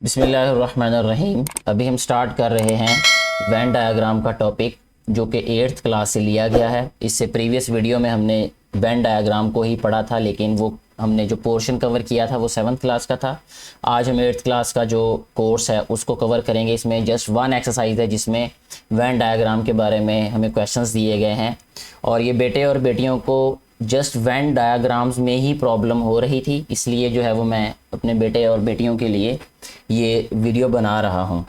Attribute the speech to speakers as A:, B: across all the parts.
A: बिस्मिल्लाहिर्रहमानिर्रहीम। अभी हम स्टार्ट कर रहे हैं वेन डायग्राम का टॉपिक, जो कि 8th क्लास से लिया गया है। इससे प्रीवियस वीडियो में हमने वेन डायग्राम को ही पढ़ा था, लेकिन वो हमने जो पोर्शन कवर किया था वो 7th क्लास का था। आज हम 8th क्लास का जो कोर्स है उसको कवर करेंगे। इसमें जस्ट वन एक्सरसाइज है जिसमें वेन डायग्राम के बारे में हमें क्वेश्चंस दिए गए हैं, और ये बेटे और बेटियों को जस्ट वेन डायग्राम्स में ही प्रॉब्लम हो रही थी, इसलिए जो है वो मैं अपने बेटे और बेटियों के लिए ये वीडियो बना रहा हूँ।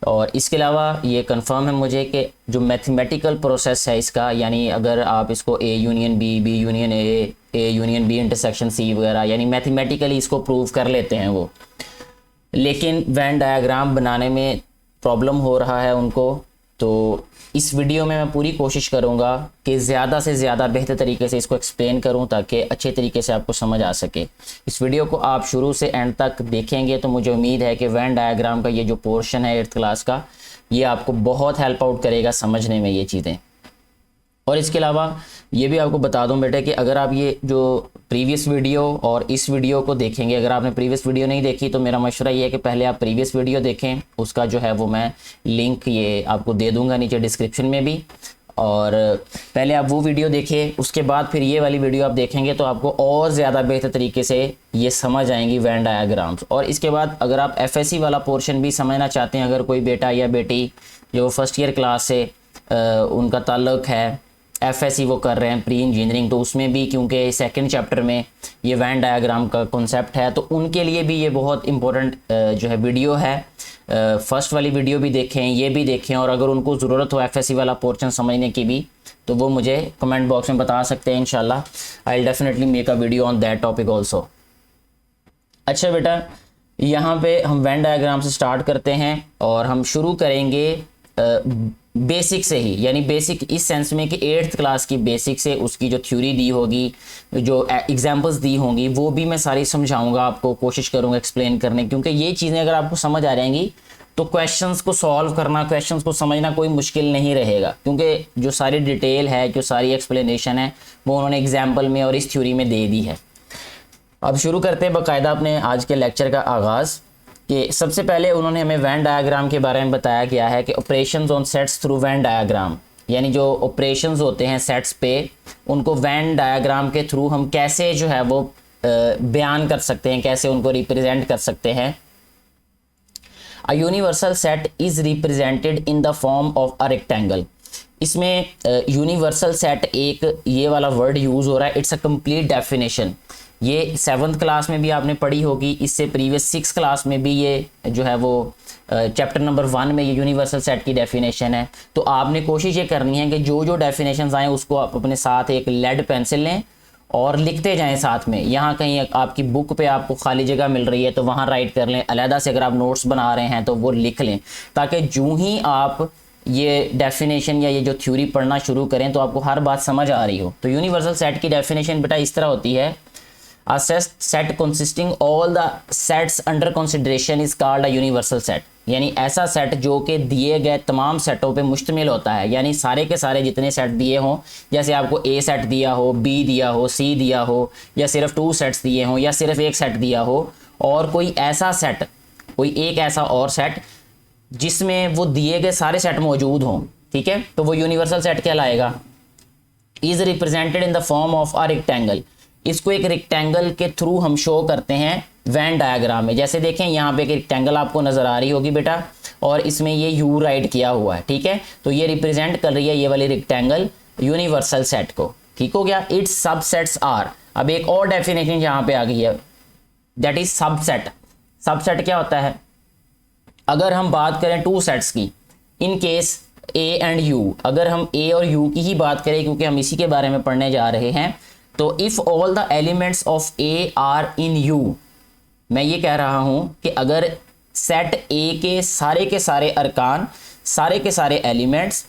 A: और इसके अलावा ये कंफर्म है मुझे कि जो मैथमेटिकल प्रोसेस है इसका, यानी अगर आप इसको A union B, B union A union B intersection C वगैरह, यानी मैथमेटिकली इसको प्रूव कर लेते हैं वो, लेकिन वेन डायग्राम बनाने में प्रॉब्लम हो रहा है उनको। तो इस वीडियो में मैं पूरी कोशिश करूंगा कि ज़्यादा से ज़्यादा बेहतर तरीके से इसको एक्सप्लेन करूं ताकि अच्छे तरीके से आपको समझ आ सके। इस वीडियो को आप शुरू से एंड तक देखेंगे तो मुझे उम्मीद है कि वेन डायग्राम का ये जो पोर्शन है 8th क्लास का, ये आपको बहुत हेल्प आउट करेगा समझने में ये चीज़ें। और इसके अलावा ये भी आपको बता दूं बेटे कि अगर आप ये जो प्रीवियस वीडियो और इस वीडियो को देखेंगे, अगर आपने प्रीवियस वीडियो नहीं देखी तो मेरा मशवरा ये है कि पहले आप प्रीवियस वीडियो देखें। उसका जो है वो मैं लिंक ये आपको दे दूंगा नीचे डिस्क्रिप्शन में भी, और पहले आप वो वीडियो देखिए, उसके बाद फिर ये वाली वीडियो आप देखेंगे तो आपको और ज़्यादा बेहतर तरीके से ये समझ आएंगी वेन डायग्राम्स। और इसके बाद अगर आप FSC वाला पोर्शन भी समझना चाहते हैं, अगर कोई बेटा या बेटी जो फर्स्ट ईयर क्लास से उनका ताल्लुक़ है, FSC वो कर रहे हैं प्री इंजीनियरिंग, तो उसमें भी क्योंकि सेकंड चैप्टर में ये वेन डायग्राम का कॉन्सेप्ट है तो उनके लिए भी ये बहुत इंपॉर्टेंट जो है वीडियो है। फर्स्ट वाली वीडियो भी देखें, ये भी देखें, और अगर उनको ज़रूरत हो FSC वाला पोर्शन समझने की भी तो वो मुझे कमेंट बॉक्स में बता सकते हैं। इंशाल्लाह I will definitely make a video on that topic also. अच्छा बेटा, यहाँ पे हम वेन डायग्राम से स्टार्ट करते हैं और हम शुरू करेंगे बेसिक से ही, यानी बेसिक इस सेंस में कि 8th क्लास की बेसिक से उसकी जो थ्योरी दी होगी, जो एग्जांपल्स दी होंगी, वो भी मैं सारी समझाऊंगा आपको, कोशिश करूंगा एक्सप्लेन करने, क्योंकि ये चीज़ें अगर आपको समझ आ जाएंगी तो क्वेश्चंस को सॉल्व करना, क्वेश्चंस को समझना कोई मुश्किल नहीं रहेगा, क्योंकि जो सारी डिटेल है, जो सारी एक्सप्लेनेशन है वो उन्होंने एग्जाम्पल में और इस थ्योरी में दे दी है। अब शुरू करते हैं बाकायदा अपने आज के लेक्चर का आगाज़। कि सबसे पहले उन्होंने हमें वेन डायग्राम के बारे में बताया गया है कि operations on sets through Venn diagram, यानी जो ऑपरेशंस होते हैं सेट्स पे, उनको वेन डायग्राम के थ्रू हम कैसे जो है वो बयान कर सकते हैं, कैसे उनको रिप्रेजेंट कर सकते हैं। A universal set is represented in the form of a rectangle. इसमें यूनिवर्सल सेट एक ये वाला वर्ड यूज़ हो रहा है, इट्स अ कंप्लीट डेफिनेशन। ये 7th क्लास में भी आपने पढ़ी होगी, इससे प्रीवियस 6th क्लास में भी ये जो है वो चैप्टर नंबर 1 में ये यूनिवर्सल सेट की डेफिनेशन है। तो आपने कोशिश ये करनी है कि जो जो डेफिनेशंस आए उसको आप अपने साथ एक लेड पेंसिल लें और लिखते जाएं साथ में। यहाँ कहीं आपकी बुक पे आपको खाली जगह मिल रही है तो वहाँ राइट कर लें, अलहदा से अगर आप नोट्स बना रहे हैं तो वो लिख लें, ताकि जो ही आप ये डेफिनेशन या ये जो थ्योरी पढ़ना शुरू करें तो आपको हर बात समझ आ रही हो। तो यूनिवर्सल सेट की डेफिनेशन बेटा इस तरह होती है, a set consisting all the sets under consideration is called a universal set। यानी ऐसा सेट जो कि दिए गए तमाम सेटों पे मुश्तमिल होता है, यानी सारे के सारे जितने सेट दिए हों, जैसे आपको A सेट दिया हो, B दिया हो, C दिया हो, या सिर्फ 2 सेट्स दिए हों, या सिर्फ एक सेट दिया हो, और कोई ऐसा सेट, कोई एक ऐसा और सेट जिसमें वो दिए गए सारे सेट मौजूद हों, ठीक है, तो वो यूनिवर्सल सेट कहलाएगा। Is represented in the form of a rectangle. इसको एक रेक्टेंगल के थ्रू हम शो करते हैं वेन डायग्राम में। जैसे देखें यहाँ पे एक रेक्टेंगल आपको नजर आ रही होगी बेटा, और इसमें ये यू राइट किया हुआ है, ठीक है, तो ये रिप्रेजेंट कर रही है ये वाली रेक्टेंगल यूनिवर्सल सेट को। ठीक हो गया। इट्स सबसेट्स आर, अब एक और डेफिनेशन यहाँ पे आ गई है, दैट इज सबसेट। सबसेट क्या होता है? अगर हम बात करें 2 सेट्स की, in case A and you, अगर हम ए और यू की ही बात करें क्योंकि हम इसी के बारे में पढ़ने जा रहे हैं, तो if all the elements of A are in U, मैं ये कह रहा हूं कि अगर सेट ए के सारे अरकान, सारे के सारे एलिमेंट्स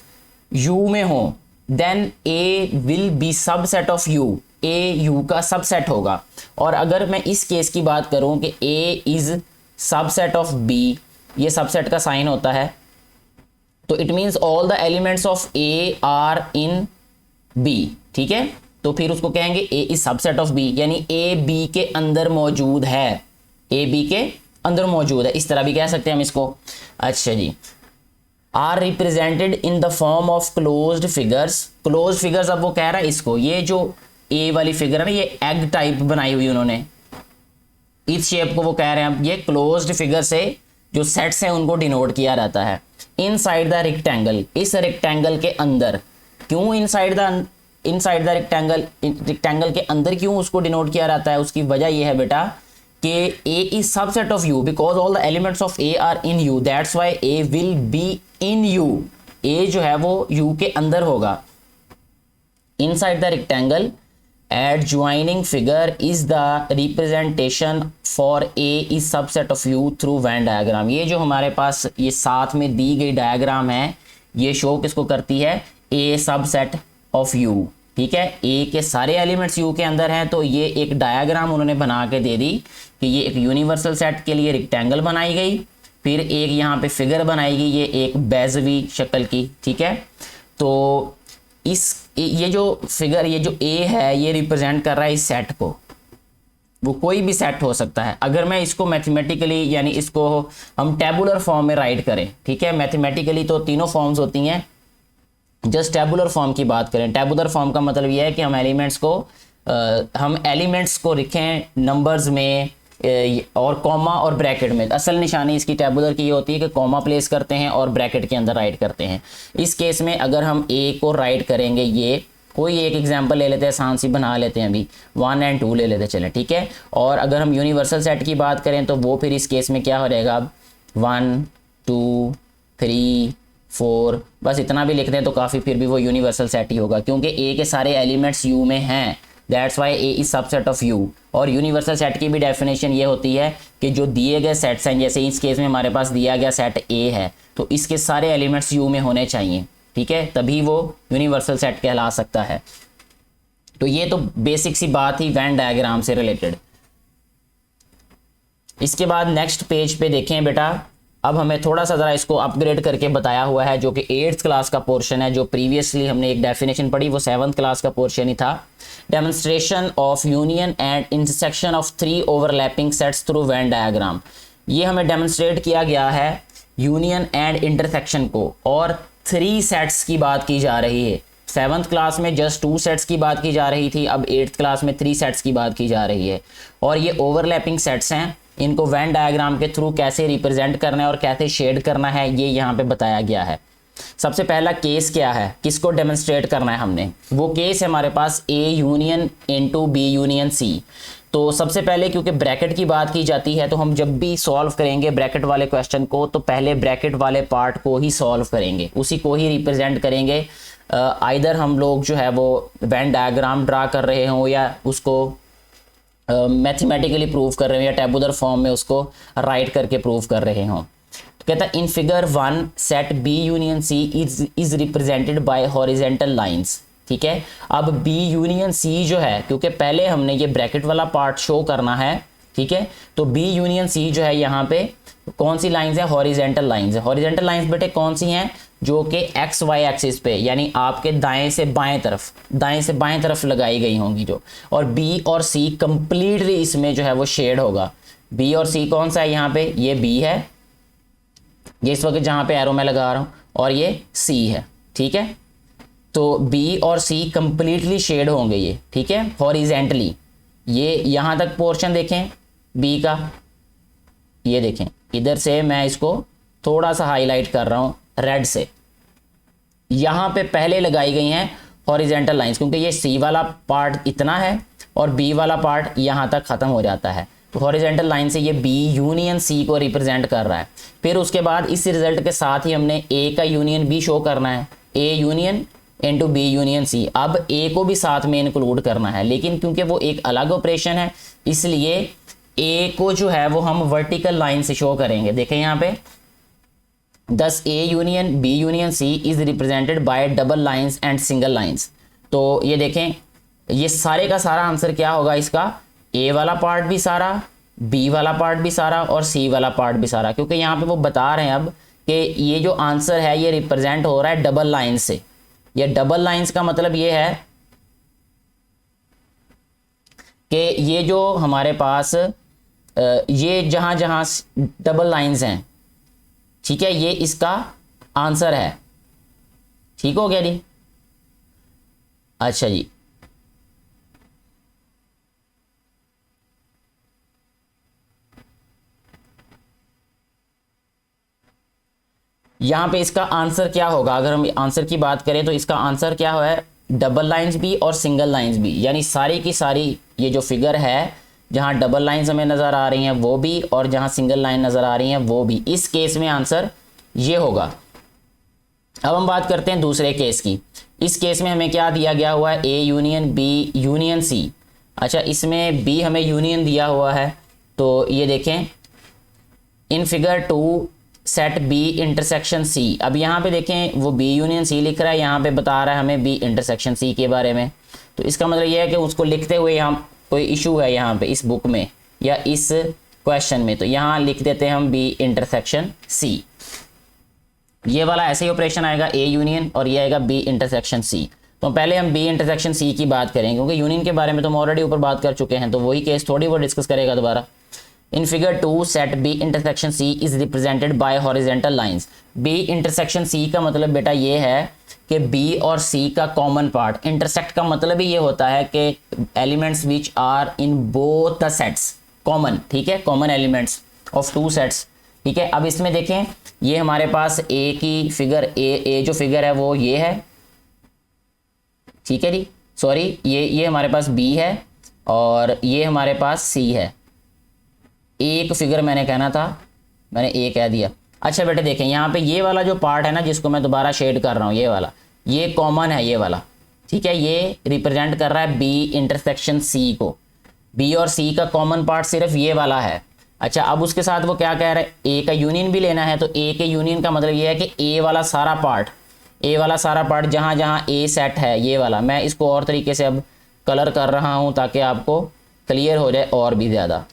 A: यू में हों, then A will be subset of U, A U का सबसेट होगा। और अगर मैं इस केस की बात करूं कि A is subset of B, ये सबसेट का साइन होता है, तो it means all the elements of A are in B, ठीक है, तो फिर उसको कहेंगे A is subset of B, यानी ए बी के अंदर मौजूद है, ए बी के अंदर मौजूद है, इस तरह भी कह सकते हैं हम इसको। अच्छा जी, are represented in the form of closed figures. Closed figures, अब वो कह रहा है इसको, ये जो ए वाली फिगर है ना, ये एग टाइप बनाई हुई उन्होंने, इस शेप को वो कह रहे हैं अब ये क्लोज्ड फिगर से जो सेट्स हैं उनको डिनोट किया जाता है। इनसाइड द रेक्टेंगल, इस रेक्टेंगल के अंदर। क्यों इनसाइड द रेक्टेंगल के अंदर क्यों उसको डिनोट किया जाता है? उसकी वजह यह है बेटा कि A is subset of U because all the elements of A are in U, that's why A will be in U. A जो है वो यू के अंदर होगा। Inside the rectangle adjoining figure is the representation for A is subset of U through Venn diagram। ये जो हमारे पास ये साथ में दी गई डायग्राम है, ये शो किसको करती है? A subset of U। ठीक है, A के सारे एलिमेंट्स U के अंदर हैं, तो ये एक डायग्राम उन्होंने बना के दे दी कि ये एक यूनिवर्सल सेट के लिए रेक्टेंगल बनाई गई, फिर एक यहाँ पे फिगर बनाई गई, ये एक बेजवी शक्ल की। ठीक है, तो ये जो फिगर, ये जो ए है, ये रिप्रेजेंट कर रहा है इस सेट को। वो कोई भी सेट हो सकता है। अगर मैं इसको मैथमेटिकली, यानी इसको हम टेबुलर फॉर्म में राइट करें, ठीक है, मैथमेटिकली तो तीनों फॉर्म्स होती हैं, जस्ट टेबुलर फॉर्म की बात करें। टेबुलर फॉर्म का मतलब ये है कि हम एलिमेंट्स को लिखें नंबर्स में और कॉमा और ब्रैकेट में। असल निशानी इसकी टेबुलर की ये होती है कि कॉमा प्लेस करते हैं और ब्रैकेट के अंदर राइट करते हैं। इस केस में अगर हम ए को राइट करेंगे, ये कोई एक एग्जांपल ले लेते हैं, आसान सी बना लेते हैं, अभी 1 और 2 ले लेते हैं, चलें, ठीक है। और अगर हम यूनिवर्सल सेट की बात करें तो वो फिर इस केस में क्या हो जाएगा? अब 1 2 3 4, बस इतना भी लिखते हैं तो काफ़ी, फिर भी वो यूनिवर्सल सेट ही होगा, क्योंकि ए के सारे एलिमेंट्स यू में हैं। That's why A is subset of you. और यूनिवर्सल सेट की भी डेफिनेशन ये होती है कि जो दिए गए सेट्स हैं, जैसे इस केस में हमारे पास दिया गया सेट ए है, तो इसके सारे एलिमेंट्स यू में होने चाहिए, ठीक है, तभी वो यूनिवर्सल सेट कहला सकता है। तो ये तो बेसिक सी बात ही वेन डायग्राम से रिलेटेड। इसके बाद नेक्स्ट पेज पे देखें बेटा, अब हमें थोड़ा सा ज़रा इसको अपग्रेड करके बताया हुआ है, जो कि 8th क्लास का पोर्शन है। जो प्रीवियसली हमने एक डेफिनेशन पढ़ी वो 7th क्लास का पोर्शन ही था। Demonstration of union and intersection of 3 overlapping sets through Venn diagram. ये हमें डेमोन्स्ट्रेट किया गया है यूनियन एंड इंटरसेक्शन को, और 3 सेट्स की बात की जा रही है। 7th क्लास में जस्ट 2 सेट्स की बात की जा रही थी, अब 8th क्लास में 3 सेट्स की बात की जा रही है। और ये ओवरलैपिंग सेट्स हैं, इनको वेन डायग्राम के थ्रू कैसे रिप्रेजेंट करना है और कैसे शेड करना है, ये यहाँ पे बताया गया है। सबसे पहला केस क्या है, किसको डेमोन्स्ट्रेट करना है हमने? वो केस है हमारे पास A union into B union C। तो सबसे पहले क्योंकि ब्रैकेट की बात की जाती है, तो हम जब भी सॉल्व करेंगे ब्रैकेट वाले क्वेश्चन को, तो पहले ब्रैकेट वाले पार्ट को ही सॉल्व करेंगे, उसी को ही रिप्रेजेंट करेंगे। आइदर हम लोग जो है वो वेन डायग्राम ड्रा कर रहे हों या उसको मैथमेटिकली प्रूव कर रहे हो या टेबुलर फॉर्म में उसको राइट करके प्रूव कर रहे हो। तो कहता है in figure 1 set B union C is represented bye horizontal lines. ठीक है, अब B यूनियन C जो है, क्योंकि पहले हमने ये ब्रैकेट वाला पार्ट शो करना है, ठीक है, तो B यूनियन C जो है यहाँ पे कौन सी लाइंस है? हॉरिजेंटल लाइंस है। हॉरिजेंटल लाइंस बेटे कौन सी हैं? जो कि एक्स वाई एक्सिस पे, यानी आपके दाएं से बाएं तरफ लगाई गई होंगी जो। और बी और सी कंप्लीटली इसमें जो है वो शेड होगा। बी और सी कौन सा है यहाँ पे? ये बी है, ये इस वक्त जहाँ पे एरो मैं लगा रहा हूँ, और ये सी है, ठीक है। तो बी और सी कंप्लीटली शेड होंगे ये, ठीक है, हॉरिजेंटली। ये यहाँ तक पोर्शन देखें बी का, ये देखें, इधर से मैं इसको थोड़ा सा हाईलाइट कर रहा हूँ रेड से। यहाँ पे पहले लगाई गई हैं हॉरिजेंटल लाइंस, क्योंकि ये सी वाला पार्ट इतना है और बी वाला पार्ट यहाँ तक ख़त्म हो जाता है। तो हॉरिजेंटल लाइन से ये बी यूनियन सी को रिप्रेजेंट कर रहा है। फिर उसके बाद इस रिजल्ट के साथ ही हमने ए का यूनियन बी शो करना है, A union into B union C. अब ए को भी साथ में इंक्लूड करना है, लेकिन क्योंकि वो एक अलग ऑपरेशन है, इसलिए ए को जो है वो हम वर्टिकल लाइन से शो करेंगे। देखें यहाँ पे, दस A union B union C is represented by double lines and single lines. तो ये देखें, ये सारे का सारा आंसर क्या होगा इसका? ए वाला पार्ट भी सारा, बी वाला पार्ट भी सारा और सी वाला पार्ट भी सारा, क्योंकि यहाँ पे वो बता रहे हैं अब कि ये जो आंसर है ये रिप्रेजेंट हो रहा है डबल लाइन से। ये डबल लाइंस का मतलब ये है कि ये जो हमारे पास ये जहां जहां डबल लाइंस हैं, ठीक है, ये इसका आंसर है। ठीक हो गया जी। अच्छा जी, यहां पे इसका आंसर क्या होगा? अगर हम आंसर की बात करें तो इसका आंसर क्या है? डबल लाइंस भी और सिंगल लाइंस भी, यानी सारी की सारी ये जो फिगर है जहां डबल लाइंस हमें नज़र आ रही हैं वो भी, और जहां सिंगल लाइन नज़र आ रही हैं वो भी, इस केस में आंसर ये होगा। अब हम बात करते हैं दूसरे केस की। इस केस में हमें क्या दिया गया हुआ है? A union B union C. अच्छा, इसमें बी हमें यूनियन दिया हुआ है, तो ये देखें in figure 2 set B intersection C. अब यहाँ पे देखें वो बी यूनियन सी लिख रहा है, यहाँ पे बता रहा है हमें बी इंटरसेक्शन सी के बारे में। तो इसका मतलब ये है कि उसको लिखते हुए हम कोई इशू है यहाँ पे इस बुक में या इस क्वेश्चन में, तो यहाँ लिख देते हैं हम बी इंटरसेक्शन सी। ये वाला ऐसे ही ऑपरेशन आएगा, ए यूनियन, और ये आएगा बी इंटरसेक्शन सी। तो पहले हम बी इंटरसेक्शन सी की बात करेंगे, क्योंकि यूनियन के बारे में तो हम ऑलरेडी ऊपर बात कर चुके हैं, तो वही केस थोड़ी बहुत डिस्कस करेगा दोबारा। In figure 2 set B intersection C is represented by horizontal lines. B intersection C का मतलब बेटा ये है कि बी और सी का कॉमन पार्ट, इंटरसेक्ट का मतलब ही ये होता है कि elements which are in both the sets common, ठीक है, कॉमन एलिमेंट्स ऑफ 2 सेट्स, ठीक है। अब इसमें देखें ये हमारे पास ए की फिगर, ए जो फिगर है वो ये है, ठीक है जी, सॉरी ये हमारे पास बी है और ये हमारे पास सी है। एक फिगर मैंने कहना था, मैंने ए कह दिया। अच्छा बेटे देखें यहाँ पे ये वाला जो पार्ट है ना, जिसको मैं दोबारा शेड कर रहा हूँ, ये वाला, ये कॉमन है, ये वाला, ठीक है, ये रिप्रेजेंट कर रहा है बी इंटरसेक्शन सी को। बी और सी का कॉमन पार्ट सिर्फ ये वाला है। अच्छा, अब उसके साथ वो क्या कह रहा है? ए का यूनियन भी लेना है, तो ए के यूनियन का मतलब ये है कि ए वाला सारा पार्ट, ए वाला सारा पार्ट जहाँ जहाँ ए सेट है, ये वाला, मैं इसको और तरीके से अब कलर कर रहा हूँ ताकि आपको क्लियर हो जाए और भी ज़्यादा।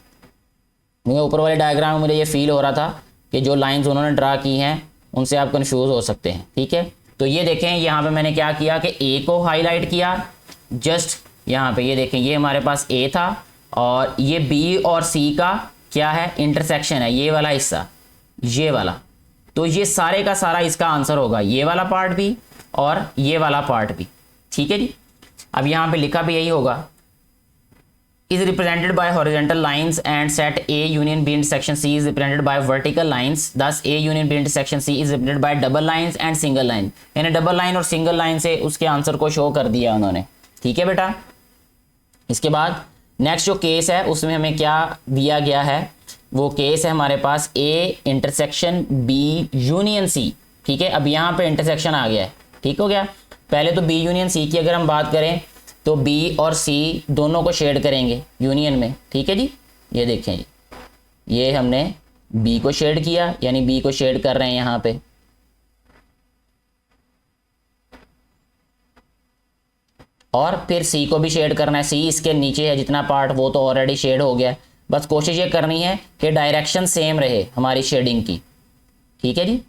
A: मुझे ऊपर वाले डायग्राम में मुझे ये फील हो रहा था कि जो लाइंस उन्होंने ड्रा की हैं उनसे आप कंफ्यूज हो सकते हैं, ठीक है। तो ये देखें यहाँ पे मैंने क्या किया कि ए को हाईलाइट किया, जस्ट यहाँ पे ये देखें, ये हमारे पास ए था और ये बी और सी का क्या है? इंटरसेक्शन है, ये वाला हिस्सा, ये वाला। तो ये सारे का सारा इसका आंसर होगा, ये वाला पार्ट भी और ये वाला पार्ट भी, ठीक है जी। अब यहाँ पे लिखा भी यही होगा, is represented by horizontal lines and set A union B intersection C is represented by vertical lines, thus A union B intersection C is represented by double lines and single line। यानी double line और single line से उसके answer को show कर दिया उन्होंने, ठीक है बेटा। इसके बाद नेक्स्ट जो केस है उसमें हमें क्या दिया गया है? वो केस है हमारे पास A intersection B union C, ठीक है। अब यहाँ पे इंटरसेक्शन आ गया है, ठीक हो गया। पहले तो B यूनियन C की अगर हम बात करें तो B और C दोनों को शेड करेंगे यूनियन में, ठीक है जी। ये देखें जी, ये हमने B को शेड किया, यानी B को शेड कर रहे हैं यहाँ पे, और फिर C को भी शेड करना है। C इसके नीचे है जितना पार्ट, वो तो ऑलरेडी शेड हो गया। बस कोशिश ये करनी है कि डायरेक्शन सेम रहे हमारी शेडिंग की, ठीक है जी।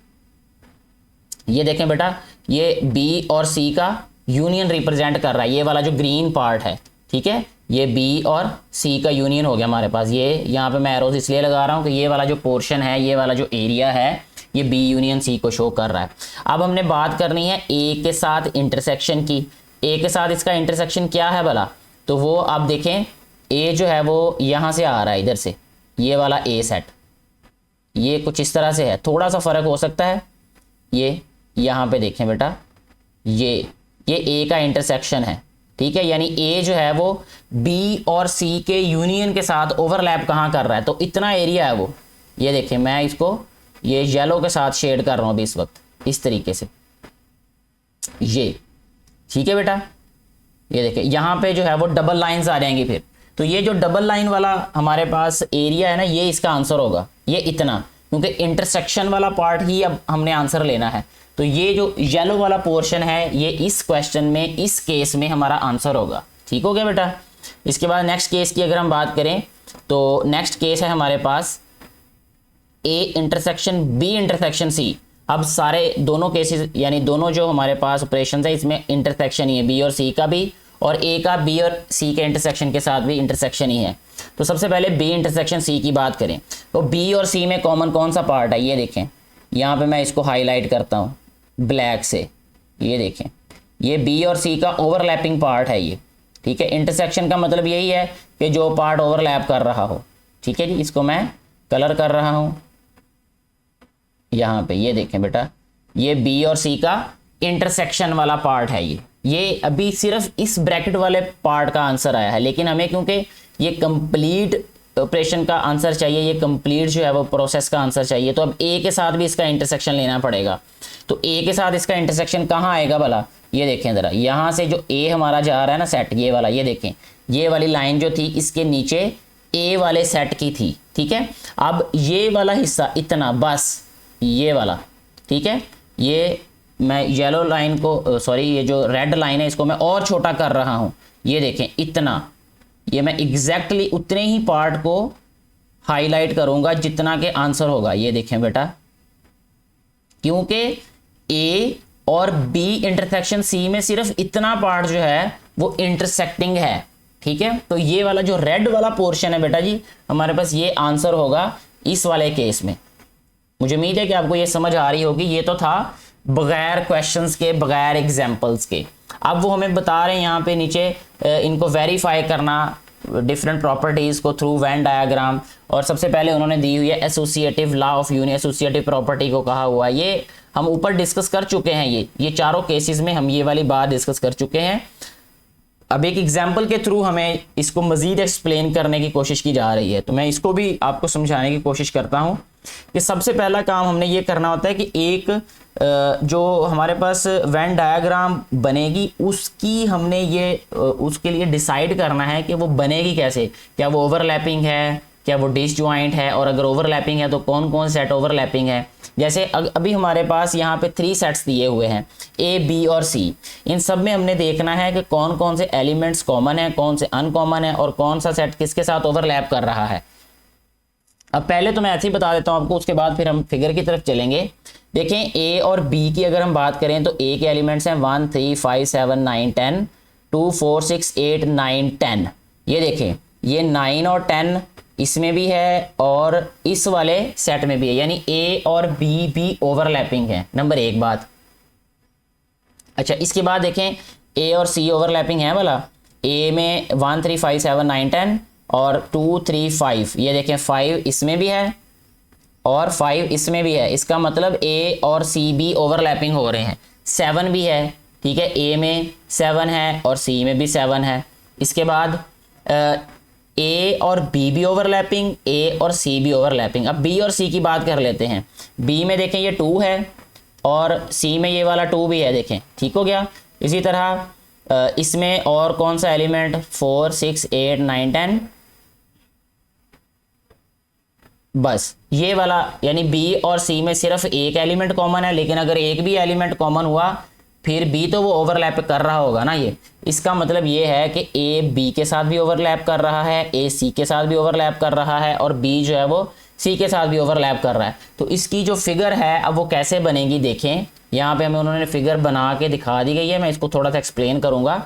A: ये देखें बेटा, ये B और C का यूनियन रिप्रेजेंट कर रहा है, ये वाला जो ग्रीन पार्ट है, ठीक है, ये B और C का यूनियन हो गया हमारे पास। ये यहाँ पे मैं एरोज इसलिए लगा रहा हूँ कि ये वाला जो पोर्शन है, ये वाला जो एरिया है, ये B यूनियन C को शो कर रहा है। अब हमने बात करनी है A के साथ इंटरसेक्शन की। A के साथ इसका इंटरसेक्शन क्या है भला? तो वो आप देखें, A जो है वो यहाँ से आ रहा है, इधर से, ये वाला A सेट, ये कुछ इस तरह से है, थोड़ा सा फर्क हो सकता है। ये यहाँ पे देखें बेटा, ये A का इंटरसेक्शन है, ठीक है, यानी A जो है वो B और C के यूनियन के साथ ओवरलैप कहाँ कर रहा है, तो इतना एरिया है वो। ये देखें, मैं इसको ये येलो के साथ शेड कर रहा हूँ अभी इस वक्त, इस तरीके से, ये, ठीक है बेटा। ये देखें यहाँ पे जो है वो डबल लाइंस आ जाएंगी फिर, तो ये जो डबल लाइन वाला हमारे पास एरिया है ना, ये इसका आंसर होगा, ये इतना, क्योंकि इंटरसेक्शन वाला पार्ट ही अब हमने आंसर लेना है। तो ये जो येलो वाला पोर्शन है, ये इस क्वेश्चन में, इस केस में हमारा आंसर होगा, ठीक हो गया बेटा। इसके बाद नेक्स्ट केस की अगर हम बात करें तो नेक्स्ट केस है हमारे पास A intersection B intersection C। अब सारे दोनों केसेस, यानी दोनों जो हमारे पास ऑपरेशन है, इसमें इंटरसेक्शन ही है, B और C का भी और ए का बी और सी के इंटरसेक्शन के साथ भी इंटरसेक्शन ही है। तो सबसे पहले बी इंटरसेक्शन सी की बात करें तो बी और सी में कॉमन कौन सा पार्ट है, ये देखें यहाँ पे मैं इसको हाईलाइट करता हूँ ब्लैक से, ये देखें ये बी और सी का ओवरलैपिंग पार्ट है ये, ठीक है। इंटरसेक्शन का मतलब यही है कि जो पार्ट ओवरलैप कर रहा हो, ठीक है जी। इसको मैं कलर कर रहा हूँ यहाँ पे, ये देखें बेटा ये बी और सी का इंटरसेक्शन वाला पार्ट है ये अभी सिर्फ इस ब्रैकेट वाले पार्ट का आंसर आया है, लेकिन हमें क्योंकि ये कंप्लीट ऑपरेशन का आंसर चाहिए, ये कंप्लीट जो है वो प्रोसेस का आंसर चाहिए, तो अब ए के साथ भी इसका इंटरसेक्शन लेना पड़ेगा। तो ए के साथ इसका इंटरसेक्शन कहाँ आएगा भला, ये देखें ज़रा, यहाँ से जो ए हमारा जा रहा है ना सेट, ये वाला, ये देखें ये वाली लाइन जो थी इसके नीचे ए वाले सेट की थी, ठीक है। अब ये वाला हिस्सा इतना, बस ये वाला, ठीक है। ये मैं येलो लाइन को सॉरी ये जो रेड लाइन है इसको मैं और छोटा कर रहा हूँ, ये देखें इतना, ये मैं एग्जैक्टली उतने ही पार्ट को हाईलाइट करूँगा जितना के आंसर होगा, ये देखें बेटा, क्योंकि ए और बी इंटरसेक्शन सी में सिर्फ इतना पार्ट जो है वो इंटरसेक्टिंग है, ठीक है। तो ये वाला जो रेड वाला पोर्शन है बेटा जी, हमारे पास ये आंसर होगा इस वाले केस में। मुझे उम्मीद है कि आपको ये समझ आ रही होगी। ये तो था बगैर क्वेश्चंस के, बगैर एग्जांपल्स के। अब वो हमें बता रहे हैं यहाँ पे नीचे इनको वेरीफाई करना डिफरेंट प्रॉपर्टीज़ को थ्रू वेन डायग्राम, और सबसे पहले उन्होंने दी हुई है associative law of union, associative property को कहा हुआ, ये हम ऊपर डिस्कस कर चुके हैं। ये चारों केसेस में हम ये वाली बात डिस्कस कर चुके हैं। अब एक एग्जाम्पल के थ्रू हमें इसको मज़ीद एक्सप्लेन करने की कोशिश की जा रही है, तो मैं इसको भी आपको समझाने की कोशिश करता हूँ कि सबसे पहला काम हमने ये करना होता है कि एक जो हमारे पास वेन डायग्राम बनेगी उसकी हमने ये उसके लिए डिसाइड करना है कि वो बनेगी कैसे, क्या वो ओवरलैपिंग है, क्या वो डिसजॉइंट है, और अगर ओवरलैपिंग है तो कौन कौन सेट ओवरलैपिंग है। जैसे अभी हमारे पास यहाँ पे 3 सेट्स दिए हुए हैं ए बी और सी, इन सब में हमने देखना है कि कौन कौन से एलिमेंट्स कॉमन है, कौन से अनकॉमन है, और कौन सा सेट किसके साथ ओवरलैप कर रहा है। अब पहले तो मैं ऐसे ही बता देता हूँ आपको, उसके बाद फिर हम फिगर की तरफ चलेंगे। देखें ए और बी की अगर हम बात करें तो ए के एलिमेंट्स हैं 1 3 5 7 9 10, 2 4 6 8 9 10। ये देखें ये 9 और 10 इसमें भी है और इस वाले सेट में भी है, यानी ए और बी भी ओवरलैपिंग है, नंबर 1 बात। अच्छा इसके बाद देखें ए और सी ओवरलैपिंग है वाला, ए में 1 3 5 7 9 10 और 2 3 5, ये देखें 5 इसमें भी है और 5 इसमें भी है, इसका मतलब ए और सी भी ओवरलैपिंग हो रहे हैं। 7 भी है, ठीक है, ए में 7 है और सी में भी 7 है। इसके बाद ए और बी भी ओवरलैपिंग, ए और सी भी ओवरलैपिंग। अब बी और सी की बात कर लेते हैं। बी में देखें ये 2 है और सी में ये वाला 2 भी है, देखें ठीक हो गया। इसी तरह इसमें और कौन सा एलिमेंट 4 6 8 9 10, बस ये वाला, यानी बी और सी में सिर्फ एक एलिमेंट कॉमन है, लेकिन अगर एक भी एलिमेंट कॉमन हुआ फिर बी तो वो ओवरलैप कर रहा होगा ना। ये इसका मतलब ये है कि ए बी के साथ भी ओवरलैप कर रहा है, ए सी के साथ भी ओवरलैप कर रहा है और बी जो है वो सी के साथ भी ओवरलैप कर रहा है। तो इसकी जो फिगर है अब वो कैसे बनेगी, देखें यहाँ पे हमें उन्होंने फिगर बना के दिखा दी गई है। मैं इसको थोड़ा सा एक्सप्लेन करूँगा।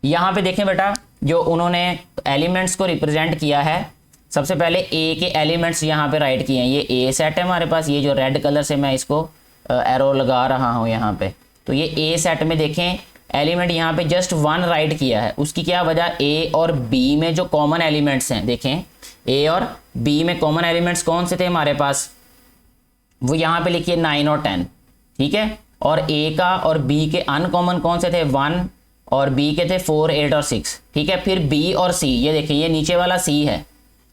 A: यहाँ पे देखें बेटा, जो उन्होंने एलिमेंट्स को रिप्रेजेंट किया है, सबसे पहले ए के एलिमेंट्स यहाँ पे राइट किए हैं। ये ए सेट है हमारे पास, ये जो रेड कलर से मैं इसको एरो लगा रहा हूँ यहाँ पे, तो ये ए सेट में देखें एलिमेंट यहाँ पे जस्ट 1 राइट किया है। उसकी क्या वजह, ए और बी में जो कॉमन एलिमेंट्स हैं, देखें ए और बी में कॉमन एलिमेंट्स कौन से थे हमारे पास, वो यहाँ पे लिखिए 9 और 10, ठीक है। और ए का और बी के अनकॉमन कौन से थे, 1 और बी के थे 4 8 और 6, ठीक है। फिर बी और सी, ये देखिए ये नीचे वाला सी है,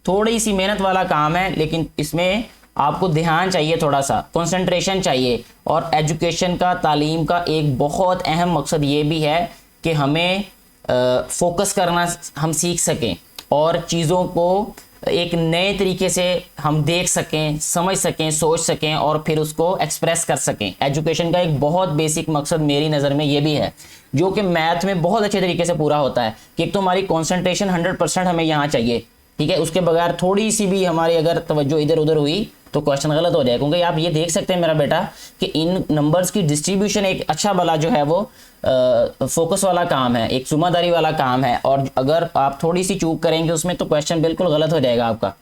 A: थोड़ी सी मेहनत वाला काम है, लेकिन इसमें आपको ध्यान चाहिए, थोड़ा सा कंसंट्रेशन चाहिए। और एजुकेशन का, तालीम का एक बहुत अहम मकसद ये भी है कि हमें फोकस करना हम सीख सकें और चीज़ों को एक नए तरीके से हम देख सकें, समझ सकें, सोच सकें और फिर उसको एक्सप्रेस कर सकें। एजुकेशन का एक बहुत बेसिक मकसद मेरी नज़र में ये भी है, जो कि मैथ में बहुत अच्छे तरीके से पूरा होता है, कि एक तो हमारी कंसंट्रेशन 100% हमें यहाँ चाहिए, ठीक है। उसके बगैर थोड़ी सी भी हमारी अगर तवज्जो इधर उधर हुई तो क्वेश्चन गलत हो जाएगा, क्योंकि आप ये देख सकते हैं मेरा बेटा कि इन नंबर्स की डिस्ट्रीब्यूशन एक अच्छा वाला जो है वो फोकस वाला काम है, एक जुम्मेदारी वाला काम है, और अगर आप थोड़ी सी चूक करेंगे उसमें तो क्वेश्चन बिल्कुल गलत हो जाएगा आपका।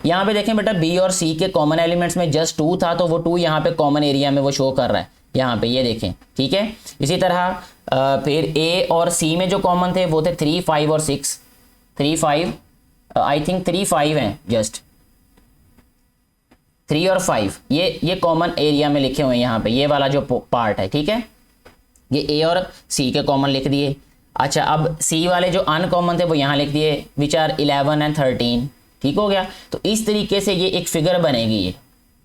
A: यहाँ पे देखें बेटा बी और सी के कॉमन एलिमेंट्स में जस्ट 2 था, तो वो 2 यहाँ पे कॉमन एरिया में वो शो कर रहा है यहाँ पे, ये देखें, ठीक है। इसी तरह फिर ए और सी में जो कॉमन थे वो थे 3, 5 और 6, 3, 5, आई थिंक 3, 5 हैं, जस्ट 3 और 5 ये कॉमन एरिया में लिखे हुए हैं यहाँ पे, ये वाला जो पार्ट है, ठीक है। ये ए और सी के कॉमन लिख दिए। अच्छा, अब सी वाले जो अनकॉमन थे वो यहाँ लिख दिए, विच आर 11 एंड 13, ठीक हो गया। तो इस तरीके से ये एक फिगर बनेगी, ये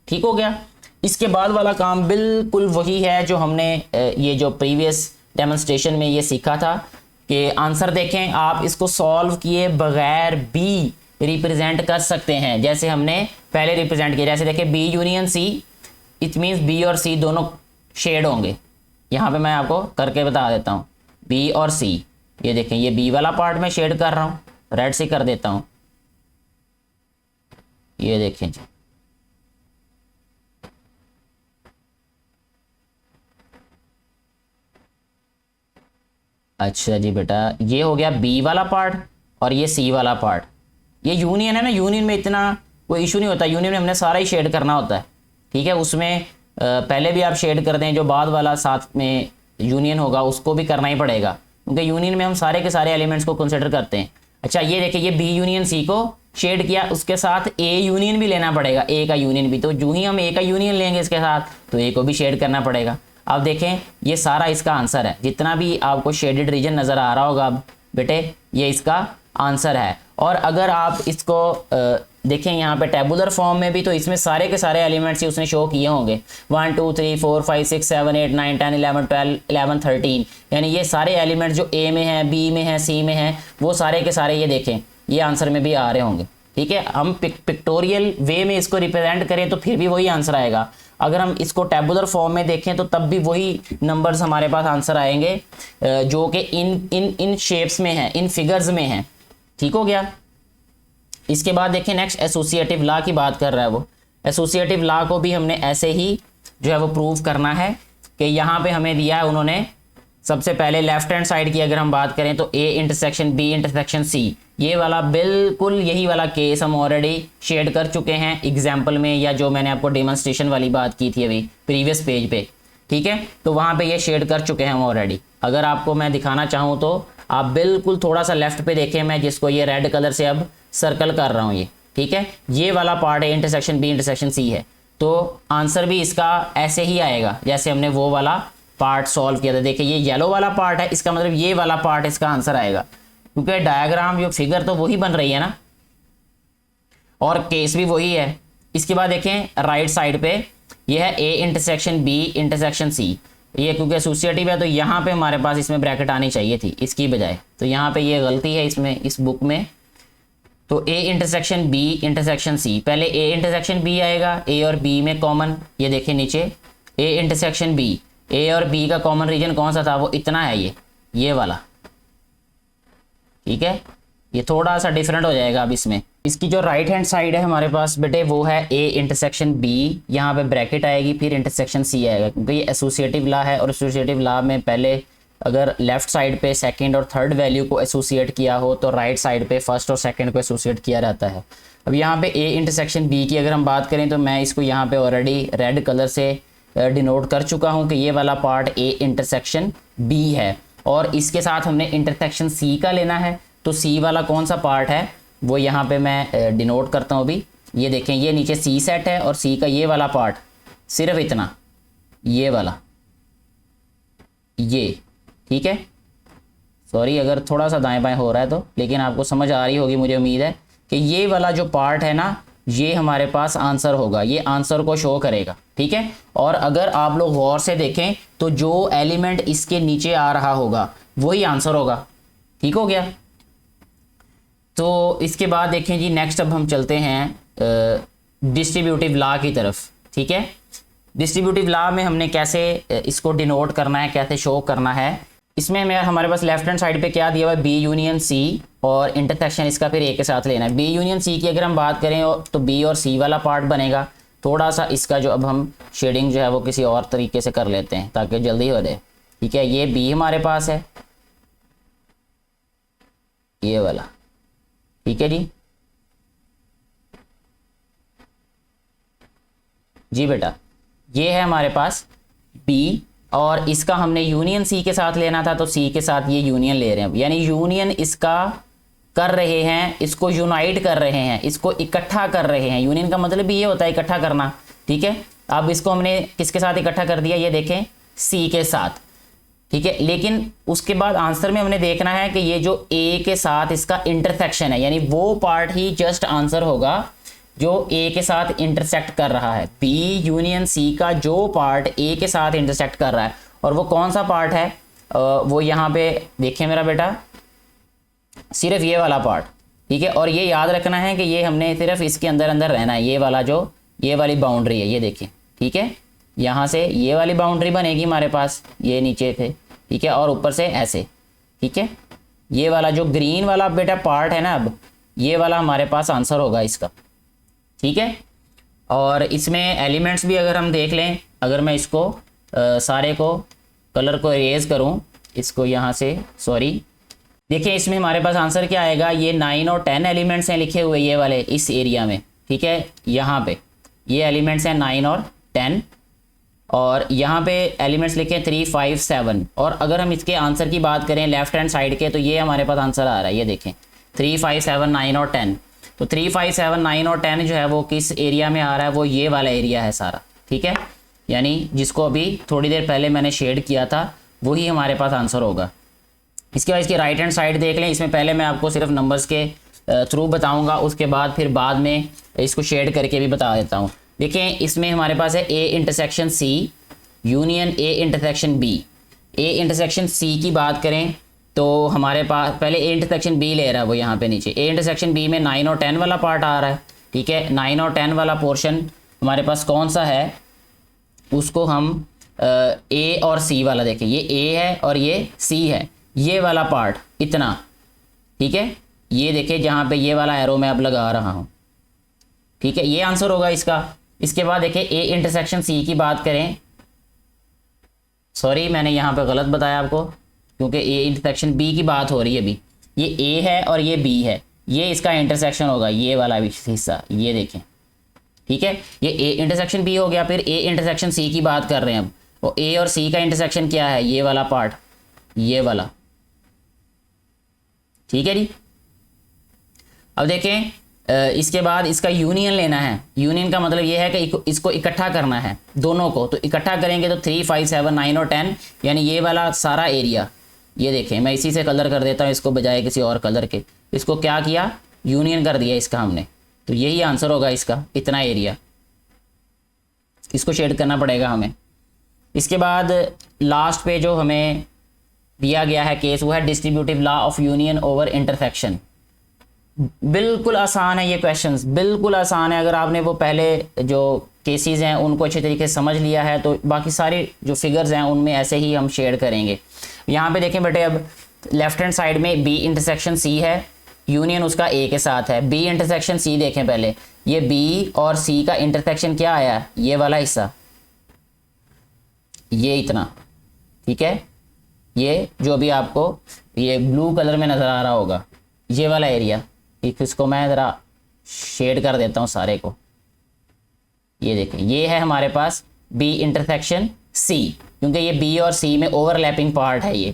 A: ठीक हो गया। इसके बाद वाला काम बिल्कुल वही है जो हमने ये जो प्रीवियस डेमोन्स्ट्रेशन में ये सीखा था कि आंसर देखें, आप इसको सॉल्व किए बगैर भी रिप्रेजेंट कर सकते हैं, जैसे हमने पहले रिप्रेजेंट किया। जैसे देखिए B union C, it means B और सी दोनों शेड होंगे। यहाँ पे मैं आपको करके बता देता हूँ, बी और सी, ये देखें ये बी वाला पार्ट में शेड कर रहा हूँ, रेड से कर देता हूँ, ये देखें जी, अच्छा जी बेटा, ये हो गया बी वाला पार्ट और ये सी वाला पार्ट। ये यूनियन है ना, यूनियन में इतना कोई इशू नहीं होता, यूनियन में हमने सारा ही शेड करना होता है, ठीक है। उसमें पहले भी आप शेड कर दें, जो बाद वाला साथ में यूनियन होगा उसको भी करना ही पड़ेगा, क्योंकि यूनियन में हम सारे के सारे एलिमेंट्स को कंसिडर करते हैं। अच्छा, ये देखिए ये बी यूनियन सी को शेड किया, उसके साथ ए यूनियन भी लेना पड़ेगा, ए का यूनियन भी, तो जो ही हम ए का यूनियन लेंगे इसके साथ तो ए को भी शेड करना पड़ेगा। अब देखें ये सारा इसका आंसर है, जितना भी आपको शेडेड रीजन नज़र आ रहा होगा अब बेटे ये इसका आंसर है। और अगर आप इसको देखें यहाँ पे टेबुलर फॉर्म में भी, तो इसमें सारे के सारे एलिमेंट्स ही उसने शो किए होंगे, 1 2 3 4 5 6 7 8 9 10 11 12 11 13, यानी ये सारे एलिमेंट्स जो ए में हैं, बी में हैं, सी में हैं, वो सारे के सारे ये देखें ये आंसर में भी आ रहे होंगे, ठीक है। हम पिक्टोरियल वे में इसको रिप्रेजेंट करें तो फिर भी वही आंसर आएगा, अगर हम इसको टेबुलर फॉर्म में देखें तो तब भी वही नंबर्स हमारे पास आंसर आएंगे जो कि इन शेप्स में हैं, इन फिगर्स में हैं, ठीक हो गया। इसके बाद देखें नेक्स्ट एसोसिएटिव लॉ की बात कर रहा है वो। एसोसिएटिव लॉ को भी हमने ऐसे ही जो है वो प्रूव करना है कि यहाँ पे हमें दिया है उन्होंने, सबसे पहले लेफ्ट हैंड साइड की अगर हम बात करें तो A intersection B intersection C, ये वाला बिल्कुल यही वाला केस हम ऑलरेडी शेड कर चुके हैं एग्जाम्पल में, या जो मैंने आपको डेमोन्स्ट्रेशन वाली बात की थी अभी प्रीवियस पेज पे, ठीक है। तो वहाँ पे ये शेड कर चुके हैं हम ऑलरेडी। अगर आपको मैं दिखाना चाहूँ तो आप बिल्कुल थोड़ा सा लेफ्ट पे देखें, मैं जिसको ये रेड कलर से अब सर्कल कर रहा हूँ ये, ठीक है। ये वाला पार्ट है इंटरसेक्शन बी इंटरसेक्शन सी है, तो आंसर भी इसका ऐसे ही आएगा जैसे हमने वो वाला पार्ट सॉल्व किया था। देखिए ये येलो वाला पार्ट है, इसका मतलब ये वाला पार्ट इसका आंसर आएगा, क्योंकि डायग्राम जो फिगर तो वही बन रही है ना, और केस भी वही है। इसके बाद देखें राइट साइड पे ये है A intersection B intersection C, ये क्योंकि एसोसिएटिव है तो यहाँ पे हमारे पास इसमें ब्रैकेट आनी चाहिए थी इसकी बजाय, तो यहाँ पे ये गलती है इसमें इस बुक में। तो A intersection B intersection C, पहले ए इंटरसेक्शन बी आएगा, ए और बी में कॉमन, ये देखें नीचे ए इंटरसेक्शन बी, ए और बी का कॉमन रीजन कौन सा था, वो इतना है ये वाला, ठीक है। ये थोड़ा सा डिफरेंट हो जाएगा अब इसमें। इसकी जो राइट हैंड साइड है हमारे पास बेटे वो है ए इंटरसेक्शन बी, यहाँ पे ब्रैकेट आएगी, फिर इंटरसेक्शन सी आएगा, क्योंकि ये एसोसिएटिव लॉ है, और एसोसिएटिव लॉ में पहले अगर लेफ्ट साइड पे सेकंड और थर्ड वैल्यू को एसोसिएट किया हो तो राइट साइड पे फर्स्ट और सेकंड को एसोसिएट किया जाता है। अब यहाँ पे ए इंटरसेक्शन बी की अगर हम बात करें तो मैं इसको यहाँ पे ऑलरेडी रेड कलर से डिनोट कर चुका हूँ कि ये वाला पार्ट ए इंटरसेक्शन बी है, और इसके साथ हमने इंटरसेक्शन सी का लेना है, तो सी वाला कौन सा पार्ट है वो यहाँ पे मैं डिनोट करता हूँ अभी। ये देखें ये नीचे सी सेट है, और सी का ये वाला पार्ट सिर्फ इतना, ये वाला, ये, ठीक है। सॉरी अगर थोड़ा सा दाएं बाएं हो रहा है तो, लेकिन आपको समझ आ रही होगी मुझे उम्मीद है कि ये वाला जो पार्ट है ना ये हमारे पास आंसर होगा, ये आंसर को शो करेगा, ठीक है। और अगर आप लोग गौर से देखें तो जो एलिमेंट इसके नीचे आ रहा होगा वही आंसर होगा, ठीक हो गया। तो इसके बाद देखें जी नेक्स्ट अब हम चलते हैं डिस्ट्रीब्यूटिव लॉ की तरफ, ठीक है। डिस्ट्रीब्यूटिव लॉ में हमने कैसे इसको डिनोट करना है, कैसे शो करना है, इसमें हमें हमारे पास लेफ्ट हैंड साइड पे क्या दिया हुआ है, बी यूनियन सी और इंटरसेक्शन इसका फिर ए के साथ लेना है। बी यूनियन सी की अगर हम बात करें तो बी और सी वाला पार्ट बनेगा। थोड़ा सा इसका जो अब हम शेडिंग जो है वो किसी और तरीके से कर लेते हैं ताकि जल्दी हो जाए। ठीक है, ये बी हमारे पास है, ये वाला। ठीक है जी बेटा, ये है हमारे पास बी और इसका हमने यूनियन सी के साथ लेना था तो सी के साथ ये यूनियन ले रहे हैं। यानी यूनियन इसका कर रहे हैं, इसको यूनाइट कर रहे हैं, इसको इकट्ठा कर रहे हैं। यूनियन का मतलब भी ये होता है इकट्ठा करना। ठीक है, अब इसको हमने किसके साथ इकट्ठा कर दिया, ये देखें सी के साथ। ठीक है, लेकिन उसके बाद आंसर में हमने देखना है कि ये जो ए के साथ इसका इंटरसेक्शन है, यानी वो पार्ट ही जस्ट आंसर होगा जो ए के साथ इंटरसेक्ट कर रहा है। बी यूनियन सी का जो पार्ट ए के साथ इंटरसेक्ट कर रहा है, और वो कौन सा पार्ट है, वो यहाँ पे देखिए मेरा बेटा, सिर्फ ये वाला पार्ट। ठीक है, और ये याद रखना है कि ये हमने सिर्फ इसके अंदर अंदर रहना है। ये वाला जो ये वाली बाउंड्री है, ये देखिए। ठीक है, यहाँ से ये वाली बाउंड्री बनेगी हमारे पास, ये नीचे थे। ठीक है, और ऊपर से ऐसे। ठीक है, ये वाला जो ग्रीन वाला बेटा पार्ट है ना, अब ये वाला हमारे पास आंसर होगा इसका। ठीक है, और इसमें एलिमेंट्स भी अगर हम देख लें, अगर मैं इसको सारे को कलर को इरेज करूं, इसको यहाँ से, सॉरी, देखिए इसमें हमारे पास आंसर क्या आएगा, ये 9 और 10 एलिमेंट्स हैं लिखे हुए ये वाले इस एरिया में। ठीक है, यहाँ पे ये एलिमेंट्स हैं 9 और 10, और यहाँ पे एलिमेंट्स लिखे हैं 3, 5, 7। और अगर हम इसके आंसर की बात करें लेफ्ट हैंड साइड के, तो ये हमारे पास आंसर आ रहा है, ये देखें 3, 5, 7, 9 और 10। तो 3, 5, 7, 9 और 10 जो है वो किस एरिया में आ रहा है, वो ये वाला एरिया है सारा। ठीक है, यानी जिसको अभी थोड़ी देर पहले मैंने शेड किया था वही हमारे पास आंसर होगा। इसके बाद इसकी राइट हैंड साइड देख लें। इसमें पहले मैं आपको सिर्फ नंबर्स के थ्रू बताऊंगा, उसके बाद फिर बाद में इसको शेड करके भी बता देता हूँ। देखें इसमें हमारे पास है A intersection C union A intersection B. A intersection C की बात करें तो हमारे पास पहले ए इंटरसेक्शन बी ले रहा है वो यहाँ पे नीचे। ए इंटरसेक्शन बी में 9 और 10 वाला पार्ट आ रहा है। ठीक है, 9 और 10 वाला पोर्शन हमारे पास कौन सा है, उसको हम ए और सी वाला देखें। ये ए है और ये सी है, ये वाला पार्ट इतना। ठीक है, ये देखिए जहाँ पे ये वाला एरो मैं अब लगा रहा हूँ। ठीक है, ये आंसर होगा इसका। इसके बाद देखिए ए इंटरसेक्शन सी की बात करें, सॉरी मैंने यहाँ पे गलत बताया आपको, क्योंकि ए इंटरसेक्शन बी की बात हो रही है अभी। ये ए है और ये बी है, ये इसका इंटरसेक्शन होगा, ये वाला हिस्सा, ये देखें। ठीक है, ये ए इंटरसेक्शन बी हो गया। फिर ए इंटरसेक्शन सी की बात कर रहे हैं अब, वो ए और सी का इंटरसेक्शन क्या है, ये वाला पार्ट, ये वाला। ठीक है जी, अब देखें इसके बाद इसका यूनियन लेना है। यूनियन का मतलब ये है कि इसको इकट्ठा करना है दोनों को। तो इकट्ठा करेंगे तो 3, 5, 7, 9 और 10, यानी ये वाला सारा एरिया। ये देखें मैं इसी से कलर कर देता हूँ इसको बजाय किसी और कलर के। इसको क्या किया, यूनियन कर दिया इसका हमने, तो यही आंसर होगा इसका, इतना एरिया। इसको शेड करना पड़ेगा हमें। इसके बाद लास्ट पे जो हमें दिया गया है केस, वो है distributive law of union over intersection. बिल्कुल आसान है ये क्वेश्चंस, बिल्कुल आसान है। अगर आपने वो पहले जो केसेस हैं उनको अच्छे तरीके से समझ लिया है तो बाकी सारे जो फिगर्स हैं उनमें ऐसे ही हम शेड करेंगे। यहाँ पे देखें बेटे, अब लेफ्ट हैंड साइड में बी इंटरसेक्शन सी है, यूनियन उसका ए के साथ है। बी इंटरसेक्शन सी देखें पहले, ये बी और सी का इंटरसेक्शन क्या आया, ये वाला हिस्सा, ये इतना। ठीक है, ये जो भी आपको ये ब्लू कलर में नज़र आ रहा होगा, ये वाला एरिया। इसको मैं ज़रा शेड कर देता हूँ सारे को। ये देखें, ये है हमारे पास बी इंटरसेक्शन सी, क्योंकि ये बी और सी में ओवरलैपिंग पार्ट है ये।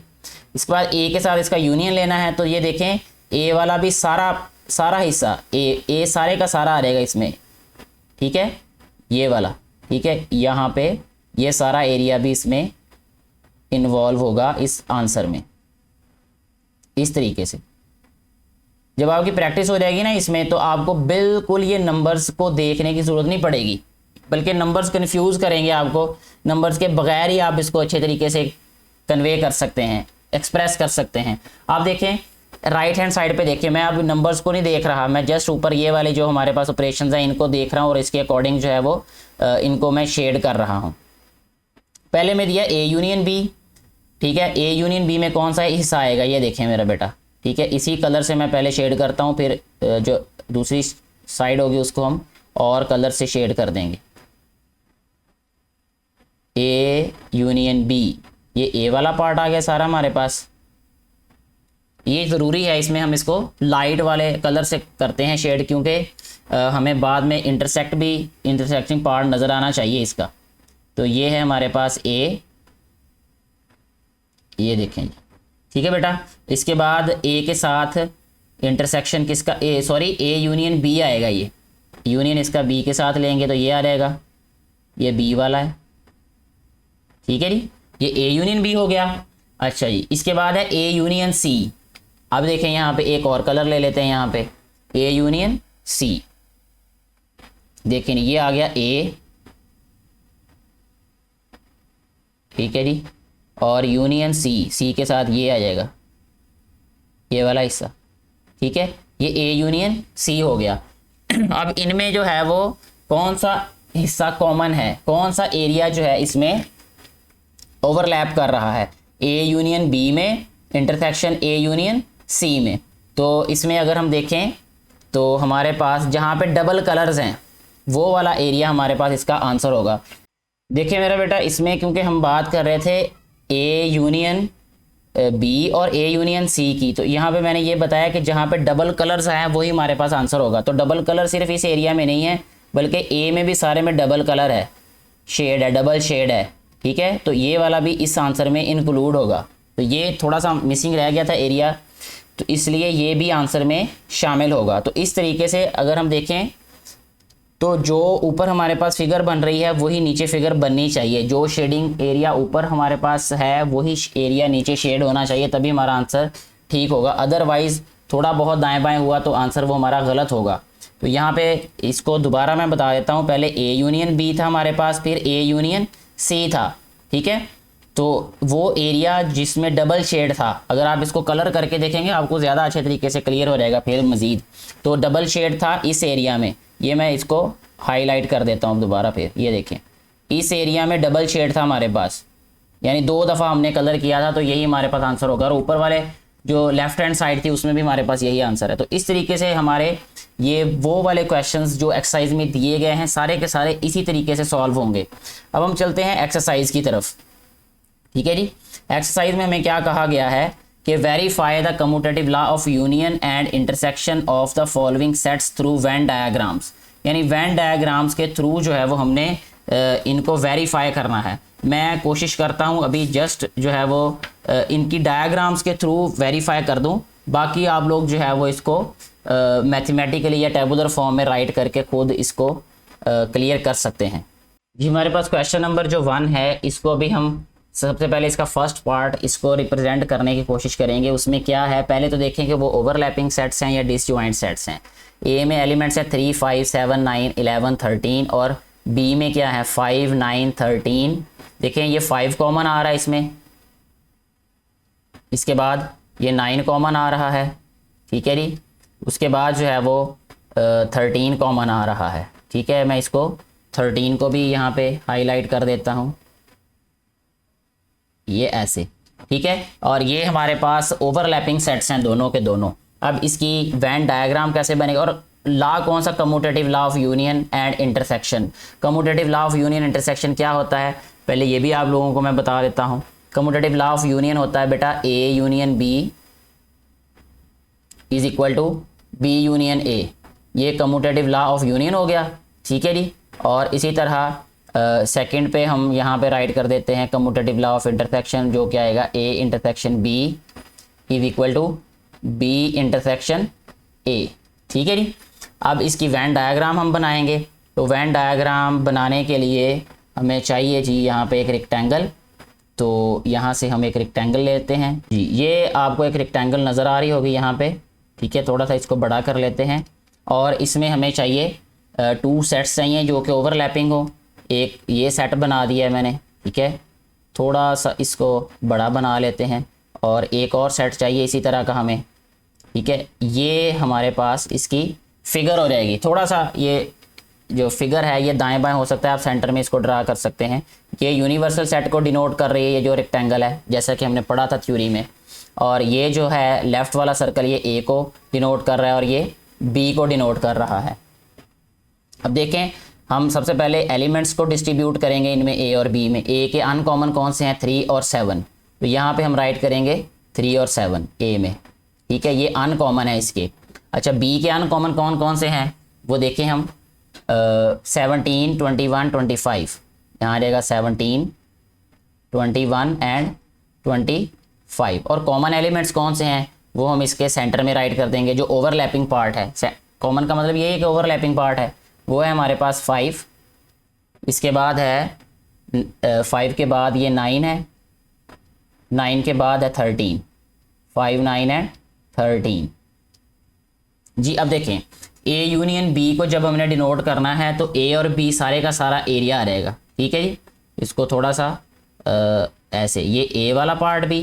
A: इसके बाद ए के साथ इसका यूनियन लेना है, तो ये देखें ए वाला भी सारा हिस्सा, ए सारे का सारा आ जाएगा इसमें। ठीक है, ये वाला। ठीक है, यहाँ पे ये सारा एरिया भी इसमें इन्वॉल्व होगा इस आंसर में, इस तरीके से। जब आपकी प्रैक्टिस हो जाएगी ना इसमें, तो आपको बिल्कुल ये नंबर्स को देखने की ज़रूरत नहीं पड़ेगी, बल्कि नंबर्स कंफ्यूज करेंगे आपको। नंबर्स के बगैर ही आप इसको अच्छे तरीके से कन्वे कर सकते हैं, एक्सप्रेस कर सकते हैं। आप देखें राइट हैंड साइड पे देखिए, मैं अब नंबर्स को नहीं देख रहा, मैं जस्ट ऊपर ये वाले जो हमारे पास ऑपरेशंस हैं इनको देख रहा हूँ, और इसके अकॉर्डिंग जो है वो इनको मैं शेड कर रहा हूँ। पहले में दिया ए यूनियन बी, ठीक है। ए यूनियन बी में कौन सा हिस्सा आएगा ये देखें मेरा बेटा, ठीक है। इसी कलर से मैं पहले शेड करता हूँ, फिर जो दूसरी साइड होगी उसको हम और कलर से शेड कर देंगे। ए यूनियन बी, ये ए वाला पार्ट आ गया सारा हमारे पास। ये ज़रूरी है, इसमें हम इसको लाइट वाले कलर से करते हैं शेड, क्योंकि हमें बाद में इंटरसेक्टिंग पार्ट नज़र आना चाहिए इसका। तो ये है हमारे पास ए, ये देखें, ठीक है बेटा। इसके बाद ए के साथ इंटरसेक्शन किसका, ए यूनियन बी आएगा। ये यूनियन इसका बी के साथ लेंगे तो ये आ जाएगा, ये बी वाला है, ठीक है जी। ये ए यूनियन बी हो गया। अच्छा जी, इसके बाद है ए यूनियन सी। अब देखें यहाँ पे एक और कलर ले लेते हैं, यहाँ पे ए यूनियन सी, देखें ये आ गया ए, ठीक है जी। और यूनियन सी के साथ ये आ जाएगा, ये वाला हिस्सा, ठीक है। ये ए यूनियन सी हो गया। अब इनमें जो है वो कौन सा हिस्सा कॉमन है, कौन सा एरिया जो है इसमें ओवरलैप कर रहा है, ए यूनियन बी में इंटरसेक्शन ए यूनियन सी में। तो इसमें अगर हम देखें तो हमारे पास जहाँ पे डबल कलर्स हैं वो वाला एरिया हमारे पास इसका आंसर होगा। देखिए मेरा बेटा, इसमें क्योंकि हम बात कर रहे थे ए यूनियन बी और ए यूनियन सी की, तो यहाँ पे मैंने ये बताया कि जहाँ पे डबल कलर्स हैं वही हमारे पास आंसर होगा। तो डबल कलर सिर्फ इस एरिया में नहीं है, बल्कि ए में भी सारे में डबल कलर है, शेड है, डबल शेड है, ठीक है। तो ये वाला भी इस आंसर में इंक्लूड होगा। तो ये थोड़ा सा मिसिंग रह गया था एरिया, तो इसलिए ये भी आंसर में शामिल होगा। तो इस तरीके से अगर हम देखें तो जो ऊपर हमारे पास फिगर बन रही है वही नीचे फिगर बननी चाहिए। जो शेडिंग एरिया ऊपर हमारे पास है वही एरिया नीचे शेड होना चाहिए, तभी हमारा आंसर ठीक होगा। अदरवाइज़ थोड़ा बहुत दाएं बाएं हुआ तो आंसर वो हमारा गलत होगा। तो यहाँ पे इसको दोबारा मैं बता देता हूँ, पहले ए यूनियन बी था हमारे पास, फिर ए यूनियन सी था, ठीक है। तो वो एरिया जिसमें डबल शेड था, अगर आप इसको कलर करके देखेंगे आपको ज़्यादा अच्छे तरीके से क्लियर हो जाएगा फिर मज़ीद। तो डबल शेड था इस एरिया में, ये मैं इसको हाईलाइट कर देता हूँ दोबारा, फिर ये देखें इस एरिया में डबल शेड था हमारे पास, यानी 2 दफ़ा हमने कलर किया था, तो यही हमारे पास आंसर होगा। और ऊपर वाले जो लेफ्ट हैंड साइड थी उसमें भी हमारे पास यही आंसर है। तो इस तरीके से हमारे ये वो वाले क्वेश्चंस जो एक्सरसाइज में दिए गए हैं सारे के सारे इसी तरीके से सॉल्व होंगे। अब हम चलते हैं एक्सरसाइज की तरफ, ठीक है जी। एक्सरसाइज में हमें क्या कहा गया है कि verify the commutative law of union and intersection of the following sets through Venn diagrams, यानी वेन डायग्राम्स के थ्रू जो है वो हमने इनको वेरीफाई करना है। मैं कोशिश करता हूँ अभी जस्ट जो है वो इनकी डायग्राम्स के थ्रू वेरीफाई कर दूँ, बाकी आप लोग जो है वो इसको मैथमेटिकली या टेबुलर फॉर्म में राइट करके खुद इसको क्लियर कर सकते हैं जी। हमारे पास क्वेश्चन नंबर जो 1 है, इसको अभी हम सबसे पहले इसका फर्स्ट पार्ट इसको रिप्रेजेंट करने की कोशिश करेंगे। उसमें क्या है, पहले तो देखें कि वो ओवरलैपिंग सेट्स हैं या डिसजॉइंट सेट्स हैं। ए में एलिमेंट्स है 3, 5, 7, 9, 11, 13 और बी में क्या है 5, 9, 13। देखें ये 5 कॉमन आ रहा है इसमें, इसके बाद ये 9 कॉमन आ रहा है, ठीक है जी। उसके बाद जो है वो 13 कॉमन आ रहा है, ठीक है। मैं इसको 13 को भी यहाँ पे हाईलाइट कर देता हूँ, ये ऐसे, ठीक है। और ये हमारे पास ओवरलैपिंग सेट्स हैं दोनों के दोनों। अब इसकी वेन डायग्राम कैसे बनेगा और लॉ कौन सा, commutative law of union and intersection. Commutative law of union intersection क्या होता है, पहले ये भी आप लोगों को मैं बता देता हूँ। कम्यूटेटिव लॉ ऑफ यूनियन होता है बेटा A union B is equal to B union A, ये कम्यूटेटिव लॉ ऑफ यूनियन हो गया, ठीक है जी। और इसी तरह सेकंड पे हम यहाँ पे राइट कर देते हैं कम्यूटेटिव लॉ ऑफ इंटरसेक्शन, जो क्या आएगा A intersection B is equal to B intersection A, ठीक है जी। अब इसकी वैन डायग्राम हम बनाएंगे। तो वैन डायग्राम बनाने के लिए हमें चाहिए जी यहाँ पे एक रेक्टेंगल। तो यहाँ से हम एक रेक्टेंगल लेते हैं जी, ये आपको एक रेक्टेंगल नज़र आ रही होगी यहाँ पे, ठीक है। थोड़ा सा इसको बड़ा कर लेते हैं और इसमें हमें चाहिए 2 सेट्स चाहिए जो कि ओवरलैपिंग हो। एक ये सेट बना दिया है मैंने, ठीक है। थोड़ा सा इसको बड़ा बना लेते हैं और एक और सेट चाहिए इसी तरह का हमें, ठीक है। ये हमारे पास इसकी फिगर हो जाएगी। थोड़ा सा ये जो फिगर है ये दाएं बाएं हो सकता है, आप सेंटर में इसको ड्रा कर सकते हैं। ये यूनिवर्सल सेट को डिनोट कर रही है, ये जो रेक्टेंगल है जैसा कि हमने पढ़ा था थ्योरी में। और ये जो है लेफ्ट वाला सर्कल ये ए को डिनोट कर रहा है और ये बी को डिनोट कर रहा है। अब देखें, हम सबसे पहले एलिमेंट्स को डिस्ट्रीब्यूट करेंगे इनमें ए और बी में। ए के अनकॉमन कौन से हैं? 3 और 7। तो यहाँ पे हम राइट करेंगे 3 और 7 ए में, ठीक है, ये अनकॉमन है इसके। अच्छा, बी के अनकॉमन कौन कौन से हैं वो देखें हम। 17, 21, 25, यहाँ आ जाएगा 17, 21 एंड 25। और कॉमन एलिमेंट्स कौन से हैं वो हम इसके सेंटर में राइट कर देंगे। जो ओवरलैपिंग पार्ट है, कॉमन का मतलब ये है कि ओवरलैपिंग पार्ट है, वो है हमारे पास 5। इसके बाद है 5 के बाद ये 9 है, 9 के बाद है 13, 5, 9 एंड 13 जी। अब देखें, ए यूनियन बी को जब हमने डिनोट करना है तो ए और बी सारे का सारा एरिया आ रहेगा, ठीक है जी। इसको थोड़ा सा ऐसे, ये ए वाला पार्ट भी,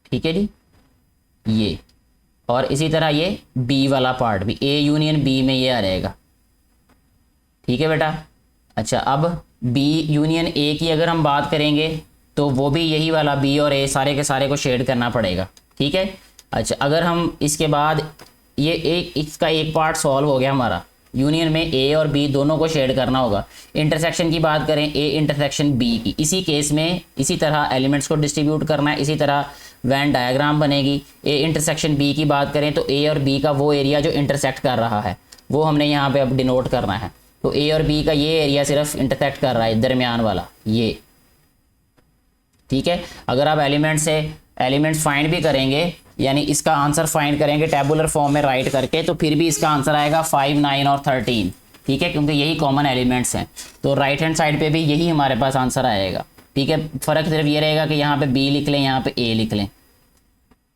A: ठीक है जी, ये, और इसी तरह ये बी वाला पार्ट भी, ए यूनियन बी में ये आ रहेगा, ठीक है बेटा। अच्छा, अब बी यूनियन ए की अगर हम बात करेंगे तो वो भी यही वाला बी और ए सारे के सारे को शेड करना पड़ेगा, ठीक है। अच्छा, अगर हम इसके बाद ये इसका एक पार्ट सॉल्व हो गया हमारा, यूनियन में ए और बी दोनों को शेड करना होगा। इंटरसेक्शन की बात करें, ए इंटरसेक्शन बी की, इसी केस में इसी तरह एलिमेंट्स को डिस्ट्रीब्यूट करना है, इसी तरह वैन डायग्राम बनेगी। ए इंटरसेक्शन बी की बात करें तो ए और बी का वो एरिया जो इंटरसेक्ट कर रहा है वो हमने यहाँ पे अब डिनोट करना है। तो ए और बी का ये एरिया सिर्फ इंटरसेक्ट कर रहा है, दरमियान वाला ये, ठीक है। अगर आप एलिमेंट्स फाइंड भी करेंगे, यानी इसका आंसर फाइंड करेंगे टेबुलर फॉर्म में राइट करके, तो फिर भी इसका आंसर आएगा 5, 9 और 13, ठीक है, क्योंकि यही कॉमन एलिमेंट्स हैं। तो राइट हैंड साइड पे भी यही हमारे पास आंसर आएगा, ठीक है। फ़र्क सिर्फ ये रहेगा कि यहाँ पे बी लिख लें, यहाँ पे ए लिख लें,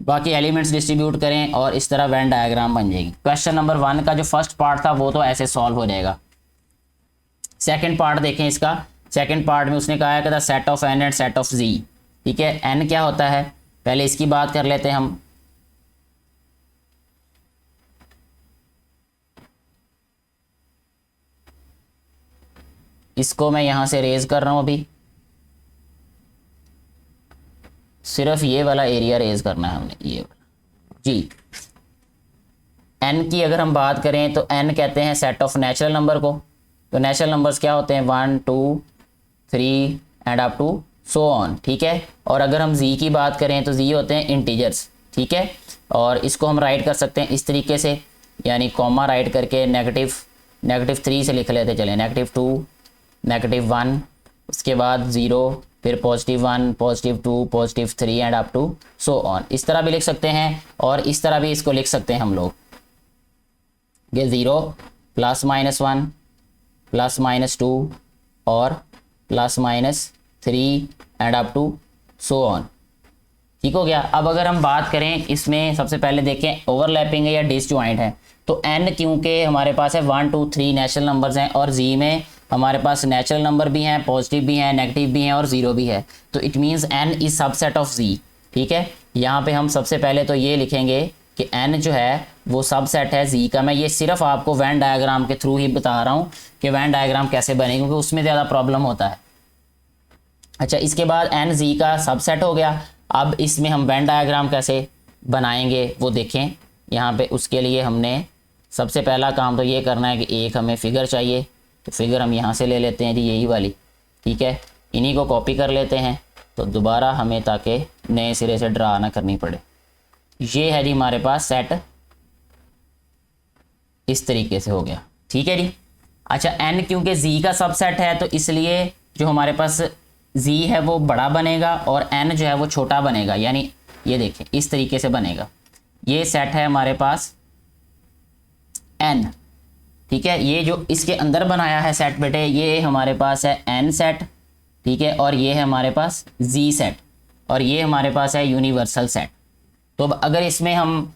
A: बाकी एलिमेंट्स डिस्ट्रीब्यूट करें और इस तरह वेन डायग्राम बन जाएगी। क्वेश्चन नंबर 1 का जो फर्स्ट पार्ट था वो तो ऐसे सॉल्व हो जाएगा। सेकेंड पार्ट देखें इसका। सेकेंड पार्ट में उसने कहा है कि the set of N and set of G, ठीक है। एन क्या होता है, पहले इसकी बात कर लेते हैं हम। इसको मैं यहां से रेज कर रहा हूं, अभी सिर्फ ये वाला एरिया रेज करना है हमने, ये वाला जी। एन की अगर हम बात करें तो एन कहते हैं सेट ऑफ नेचुरल नंबर को। तो नेचुरल नंबर्स क्या होते हैं, 1, 2, 3 and up to so on, ठीक है। और अगर हम जी की बात करें तो जी होते हैं इंटीजर्स, ठीक है। और इसको हम राइट कर सकते हैं इस तरीके से, यानी कॉमा राइट करके -3 से लिख लेते चलें, -2, -1, उसके बाद 0, फिर +1, +2, +3 and up to so on. इस तरह भी लिख सकते हैं और इस तरह भी इसको लिख सकते हैं हम लोग, ये 0 +-1 +-2 और +-3 and up to so on, ठीक हो गया। अब अगर हम बात करें इसमें, सबसे पहले देखें ओवरलैपिंग है या डिसजॉइंट है। तो n क्योंकि हमारे पास है 1, 2, 3 नेचुरल नंबर्स हैं और जी में हमारे पास नेचुरल नंबर भी हैं, पॉजिटिव भी हैं, नेगेटिव भी हैं और 0 भी है। तो it means n is subset of G, ठीक है। यहाँ पे हम सबसे पहले तो ये लिखेंगे कि n जो है वो सबसेट है जी का। मैं ये सिर्फ आपको वैन डायग्राम के थ्रू ही बता रहा हूँ कि वैन डायग्राम कैसे बने, क्योंकि उसमें ज़्यादा प्रॉब्लम होता है। अच्छा, इसके बाद n जी का सबसेट हो गया। अब इसमें हम वैन डायग्राम कैसे बनाएंगे वो देखें। यहाँ पे उसके लिए हमने सबसे पहला काम तो ये करना है कि एक हमें फिगर चाहिए, तो फिगर हम यहाँ से ले लेते हैं जी, यही वाली, ठीक है। इन्हीं को कॉपी कर लेते हैं तो दोबारा हमें ताकि नए सिरे से ड्रा ना करनी पड़े। ये है जी हमारे पास सेट, इस तरीके से हो गया, ठीक है जी। अच्छा, n क्योंकि z का सबसेट है तो इसलिए जो हमारे पास z है वो बड़ा बनेगा और n जो है वो छोटा बनेगा, यानी ये देखें इस तरीके से बनेगा। ये सेट है हमारे पास n, ठीक है। ये जो इसके अंदर बनाया है सेट बेटे, ये हमारे पास है n सेट, ठीक है। और ये है हमारे पास z सेट और ये हमारे पास है यूनिवर्सल सेट। तो अब अगर इसमें हम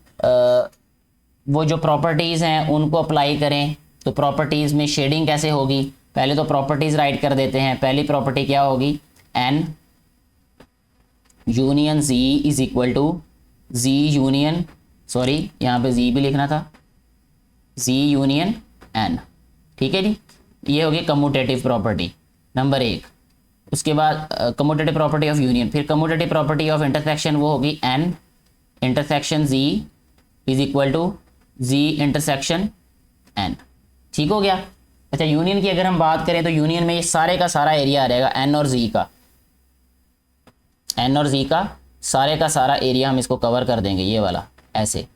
A: वो जो प्रॉपर्टीज़ हैं उनको अप्लाई करें तो प्रॉपर्टीज़ में शेडिंग कैसे होगी, पहले तो प्रॉपर्टीज़ राइट कर देते हैं। पहली प्रॉपर्टी क्या होगी, n union z is equal to z union, sorry यहाँ पे z भी लिखना था, z यूनियन n, ठीक है जी, ये होगी कम्यूटेटिव प्रॉपर्टी नंबर 1। उसके बाद कम्यूटेटिव प्रॉपर्टी ऑफ यूनियन, फिर कम्यूटेटिव प्रॉपर्टी ऑफ इंटरसेक्शन वो होगी n intersection z is equal to z intersection n। ठीक हो गया। अच्छा, यूनियन की अगर हम बात करें तो यूनियन में ये सारे का सारा एरिया आ रहेगा n और z का, n और z का सारे का सारा एरिया हम इसको कवर कर देंगे, ये वाला ऐसे।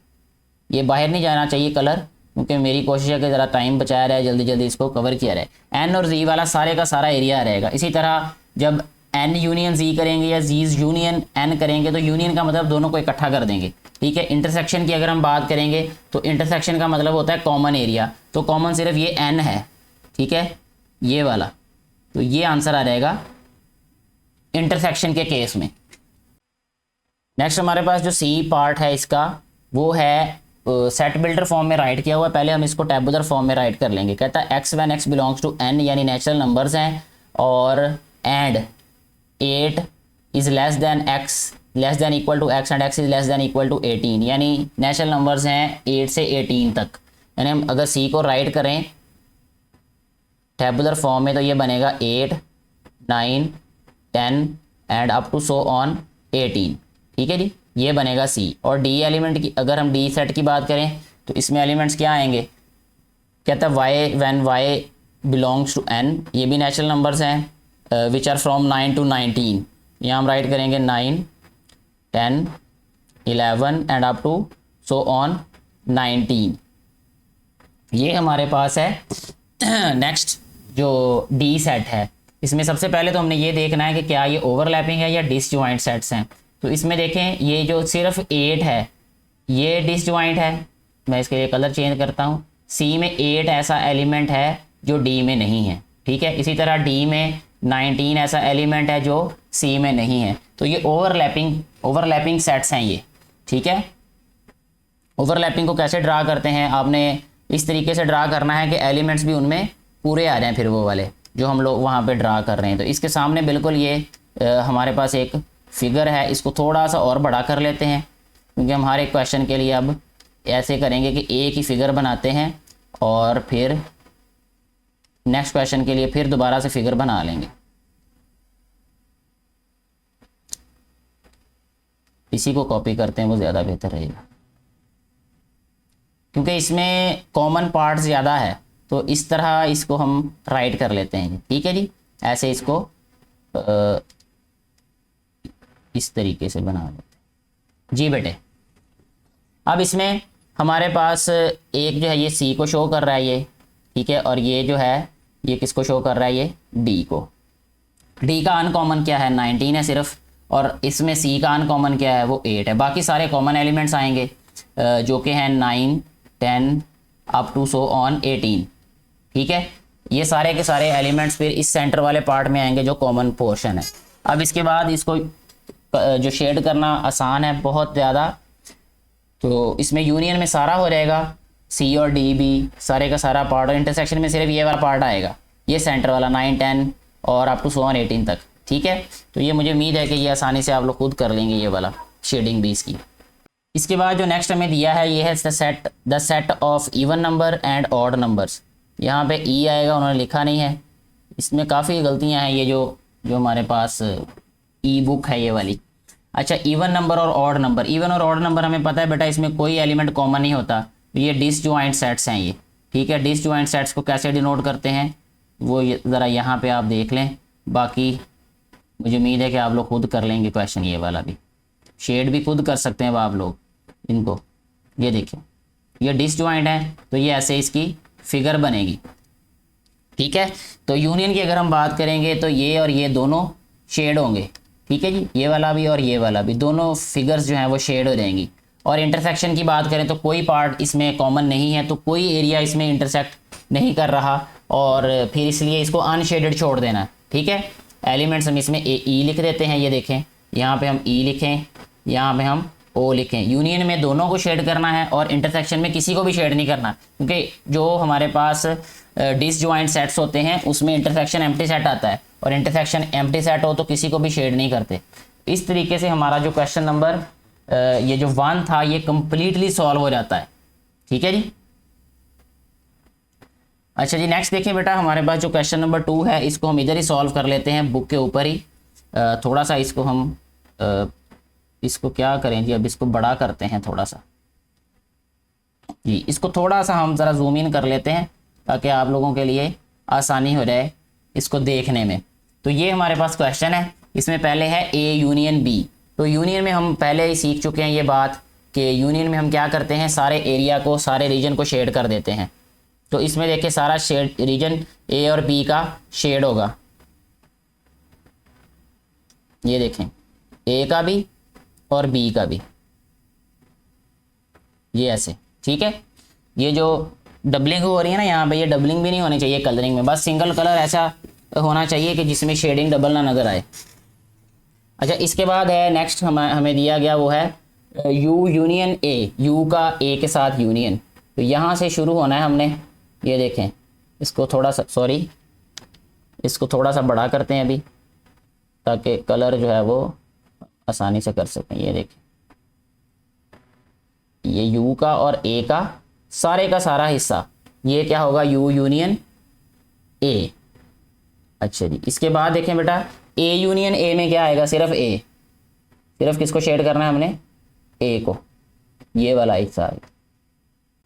A: ये बाहर नहीं जाना चाहिए कलर, क्योंकि मेरी कोशिश है कि ज़रा टाइम बचाया रहे, जल्दी जल्दी इसको कवर किया रहे। एन और जी वाला सारे का सारा एरिया रहेगा। इसी तरह जब एन यूनियन जी करेंगे या जीज यूनियन एन करेंगे तो यूनियन का मतलब दोनों को इकट्ठा कर देंगे। ठीक है। इंटरसेक्शन की अगर हम बात करेंगे तो इंटरसेक्शन का मतलब होता है कॉमन एरिया, तो कॉमन सिर्फ ये एन है। ठीक है, ये वाला, तो ये आंसर आ जाएगा इंटरसेक्शन के केस में। नेक्स्ट हमारे पास जो सी पार्ट है इसका वो है सेट बिल्डर फॉर्म में राइट किया हुआ है। पहले हम इसको टेबुलर फॉर्म में राइट कर लेंगे। कहता है X when X belongs to N, यानी नेचुरल नंबर्स हैं, और and 8 is less than X less than equal to X and X is less than equal to 18, यानी नेचुरल नंबर्स हैं 8 से 18 तक। यानी हम अगर सी को राइट करें टेबुलर फॉर्म में तो ये बनेगा 8 9 10 and up to so on 18। ठीक है जी, ये बनेगा सी। और डी एलिमेंट की अगर हम डी सेट की बात करें तो इसमें एलिमेंट्स क्या आएंगे। कहता है Y when Y belongs to N, ये भी नेचुरल नंबर्स हैं विच आर फ्रॉम 9 to 19। यहाँ हम राइट करेंगे 9 10 11 and up to so on 19। ये हमारे पास है। नेक्स्ट जो डी सेट है, इसमें सबसे पहले तो हमने ये देखना है कि क्या ये ओवरलैपिंग है या डिसजॉइंट सेट्स हैं। तो इसमें देखें ये जो सिर्फ 8 है ये डिसजॉइंट है। मैं इसके लिए कलर चेंज करता हूँ। सी में 8 ऐसा एलिमेंट है जो डी में नहीं है। ठीक है, इसी तरह डी में 19 ऐसा एलिमेंट है जो सी में नहीं है। तो ये ओवरलैपिंग सेट्स हैं ये। ठीक है, ओवरलैपिंग को कैसे ड्रा करते हैं, आपने इस तरीके से ड्रा करना है कि एलिमेंट्स भी उनमें पूरे आ जाएं, फिर वो वाले जो हम लोग वहाँ पे ड्रा कर रहे हैं। तो इसके सामने बिल्कुल ये हमारे पास एक फिगर है, इसको थोड़ा सा और बड़ा कर लेते हैं क्योंकि हम हर एक क्वेश्चन के लिए अब ऐसे करेंगे कि एक ही फिगर बनाते हैं और फिर नेक्स्ट क्वेश्चन के लिए फिर दोबारा से फिगर बना लेंगे। इसी को कॉपी करते हैं, वो ज़्यादा बेहतर रहेगा क्योंकि इसमें कॉमन पार्ट ज़्यादा है। तो इस तरह इसको हम राइट कर लेते हैं। ठीक है जी, ऐसे इसको इस तरीके से बना लेते हैं जी बेटे। अब इसमें हमारे पास एक जो है ये सी को शो कर रहा है ये। ठीक है, और ये जो है ये किसको शो कर रहा है, ये डी को। डी का अनकॉमन क्या है, 19 है सिर्फ, और इसमें सी का अनकॉमन क्या है, वो 8 है। बाकी सारे कॉमन एलिमेंट्स आएंगे जो कि हैं 9 10 अप टू सो ऑन 18। ठीक है, ये सारे के सारे एलिमेंट्स फिर इस सेंटर वाले पार्ट में आएंगे जो कॉमन पोर्शन है। अब इसके बाद इसको जो शेड करना आसान है बहुत ज़्यादा, तो इसमें यूनियन में सारा हो जाएगा, सी और डी भी सारे का सारा पार्ट, और इंटरसेक्शन में सिर्फ ये वाला पार्ट आएगा, ये सेंटर वाला 9 10 और अप टू सो ऑन 18 तक। ठीक है, तो ये मुझे उम्मीद है कि ये आसानी से आप लोग खुद कर लेंगे ये वाला शेडिंग भी इसकी। इसके बाद जो नेक्स्ट हमें दिया है ये है the set of even number and odd numbers. यहाँ पे ई आएगा, उन्होंने लिखा नहीं है, इसमें काफ़ी गलतियाँ हैं। ये जो हमारे पास ई बुक है ये वाली। अच्छा, इवन नंबर और ऑड नंबर, इवन और ऑड नंबर हमें पता है बेटा इसमें कोई एलिमेंट कॉमन नहीं होता, तो ये डिसजॉइंट सेट्स हैं ये। ठीक है, डिसजॉइंट सेट्स को कैसे डिनोट करते हैं वो ज़रा यहाँ पे आप देख लें। बाकी मुझे उम्मीद है कि आप लोग खुद कर लेंगे क्वेश्चन, ये वाला भी शेड भी खुद कर सकते हैं आप लोग इनको। ये देखिए ये डिसजॉइंट है तो ये ऐसे इसकी फिगर बनेगी। ठीक है, तो यूनियन की अगर हम बात करेंगे तो ये और ये दोनों शेड होंगे। ठीक है जी, ये वाला भी और ये वाला भी, दोनों फिगर्स जो हैं वो शेड हो जाएंगी। और इंटरसेक्शन की बात करें तो कोई पार्ट इसमें कॉमन नहीं है, तो कोई एरिया इसमें इंटरसेक्ट नहीं कर रहा, और फिर इसलिए इसको अनशेडेड छोड़ देना। ठीक है, एलिमेंट्स हम इसमें ई लिख देते हैं, ये देखें यहाँ पे हम ई लिखें, यहाँ पे हम ओ लिखें। यूनियन में दोनों को शेड करना है और इंटरसेक्शन में किसी को भी शेड नहीं करना, क्योंकि जो हमारे पास डिसजॉइंट सेट्स होते हैं उसमें इंटरसेक्शन एम्प्टी सेट आता है, और इंटरसेक्शन एम्प्टी सेट हो तो किसी को भी शेड नहीं करते। इस तरीके से हमारा जो क्वेश्चन नंबर ये जो 1 था ये कंप्लीटली सॉल्व हो जाता है। ठीक है जी। अच्छा जी, नेक्स्ट देखिए बेटा, हमारे पास जो क्वेश्चन नंबर 2 है इसको हम इधर ही सॉल्व कर लेते हैं, बुक के ऊपर ही। थोड़ा सा इसको हम इसको क्या करें जी, अब इसको बड़ा करते हैं थोड़ा सा जी, इसको थोड़ा सा हम ज़रा जूम इन कर लेते हैं ताकि आप लोगों के लिए आसानी हो जाए इसको देखने में। तो ये हमारे पास क्वेश्चन है, इसमें पहले है ए यूनियन बी। तो यूनियन में हम पहले ही सीख चुके हैं ये बात कि यूनियन में हम क्या करते हैं, सारे एरिया को, सारे रीजन को शेड कर देते हैं। तो इसमें देखिए सारा शेड रीजन ए और बी का शेड होगा, ये देखें ए का भी और बी का भी, ये ऐसे, ठीक है। ये जो डबलिंग हो रही है ना यहाँ पे, ये डबलिंग भी नहीं होनी चाहिए कलरिंग में, बस सिंगल कलर ऐसा होना चाहिए कि जिसमें शेडिंग डबल ना नज़र आए। अच्छा, इसके बाद है नेक्स्ट हमें दिया गया वो है यू यूनियन ए, यू का ए के साथ यूनियन। तो यहाँ से शुरू होना है हमने, ये देखें, इसको थोड़ा सा, सॉरी, इसको थोड़ा सा बड़ा करते हैं अभी ताकि कलर जो है वो आसानी से कर सकें। ये देखें, ये यू का और ए का सारे का सारा हिस्सा, ये क्या होगा, यू यूनियन ए। अच्छा जी, इसके बाद देखें बेटा, ए यूनियन ए में क्या आएगा, सिर्फ ए, सिर्फ किसको शेड करना है हमने, ए को, ये वाला हिस्सा आएगा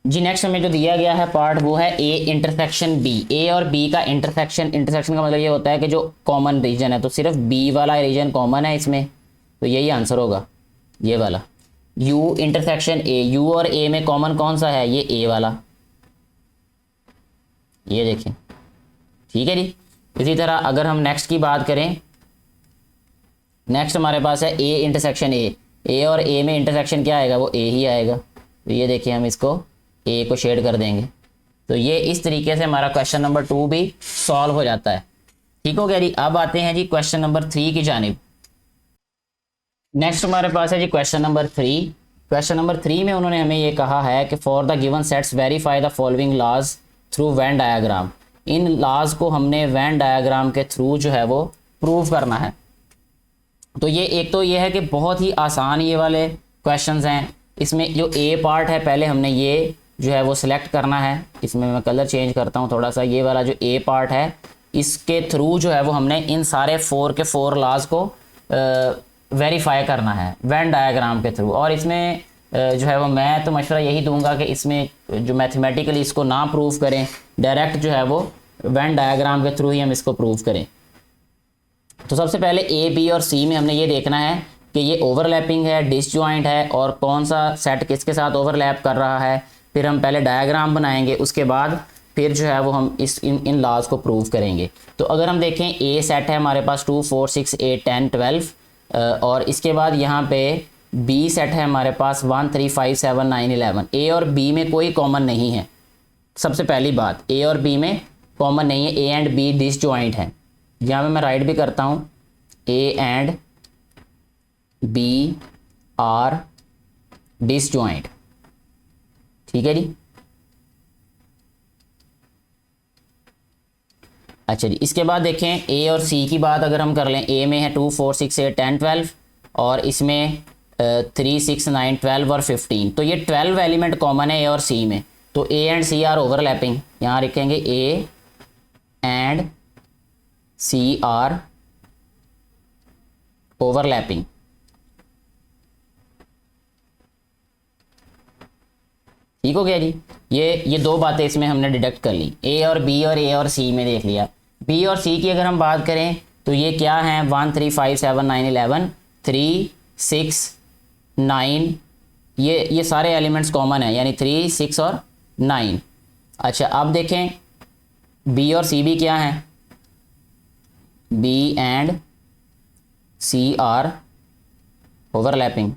A: जी। नेक्स्ट हमें जो दिया गया है पार्ट वो है ए इंटरसेक्शन बी, ए और बी का इंटरसेक्शन। इंटरसेक्शन का मतलब ये होता है कि जो कॉमन रीजन है, तो सिर्फ बी वाला रीजन कॉमन है इसमें, तो यही आंसर होगा, ये वाला यू इंटरसेक्शन ए। यू और ए में कॉमन कौन सा है, ये ए वाला, ये देखें, ठीक है जी। इसी तरह अगर हम नेक्स्ट की बात करें, नेक्स्ट हमारे पास है ए इंटरसेक्शन ए। ए और ए में इंटरसेक्शन क्या आएगा, वो ए ही आएगा। तो ये देखिए, हम इसको ए को शेड कर देंगे। तो ये इस तरीके से हमारा क्वेश्चन नंबर 2 भी सॉल्व हो जाता है, ठीक हो गया जी। अब आते हैं जी क्वेश्चन नंबर 3 की जानिब। नेक्स्ट हमारे पास है जी क्वेश्चन नंबर 3। क्वेश्चन नंबर 3 में उन्होंने हमें ये कहा है कि for the given sets verify the following laws through Venn diagram. इन लॉज को हमने वेन डायग्राम के थ्रू जो है वो प्रूव करना है। तो ये एक तो ये है कि बहुत ही आसान ये वाले क्वेश्चंस हैं। इसमें जो ए पार्ट है, पहले हमने ये जो है वो सिलेक्ट करना है। इसमें मैं कलर चेंज करता हूँ थोड़ा सा। ये वाला जो ए पार्ट है, इसके थ्रू जो है वो हमने इन सारे 4 के 4 लॉज को वेरीफाई करना है वेन डायग्राम के थ्रू। और इसमें जो है वो मैं तो मशवरा यही दूंगा कि इसमें जो मैथमेटिकली इसको ना प्रूव करें, डायरेक्ट जो है वो वेन डायग्राम के थ्रू ही हम इसको प्रूव करें। तो सबसे पहले ए, बी और सी में हमने ये देखना है कि ये ओवरलैपिंग है, डिसजॉइंट है, और कौन सा सेट किसके साथ ओवरलैप कर रहा है। फिर हम पहले डायग्राम बनाएंगे, उसके बाद फिर जो है वो हम इन लॉज को प्रूव करेंगे। तो अगर हम देखें, ए सेट है हमारे पास 2 4 6 8 10 12, और इसके बाद यहाँ पे बी सेट है हमारे पास 1 3 5 7 9 11। ए और बी में कोई कॉमन नहीं है। सबसे पहली बात, ए और बी में कॉमन नहीं है, ए एंड बी डिसजॉइंट हैं। यहाँ पे मैं राइट भी करता हूँ, A and B are disjoint, ठीक है जी। अच्छा जी, इसके बाद देखें ए और सी की बात अगर हम कर लें, ए में है 2 4 6 8 10 12, और इसमें 3 6 9 12 और 15। तो ये 12 एलिमेंट कॉमन है ए और सी में। तो A and C are overlapping, यहाँ लिखेंगे A and C are overlapping. ठीक हो गया जी। ये 2 बातें इसमें हमने डिडक्ट कर ली, ए और सी में देख लिया। बी और सी की अगर हम बात करें तो ये क्या हैं, 1 3 5 7 9 11, 3 6 9, ये सारे एलिमेंट्स कॉमन है, यानी 3 6 और 9। अच्छा, अब देखें बी और सी भी क्या हैं, B and C are overlapping.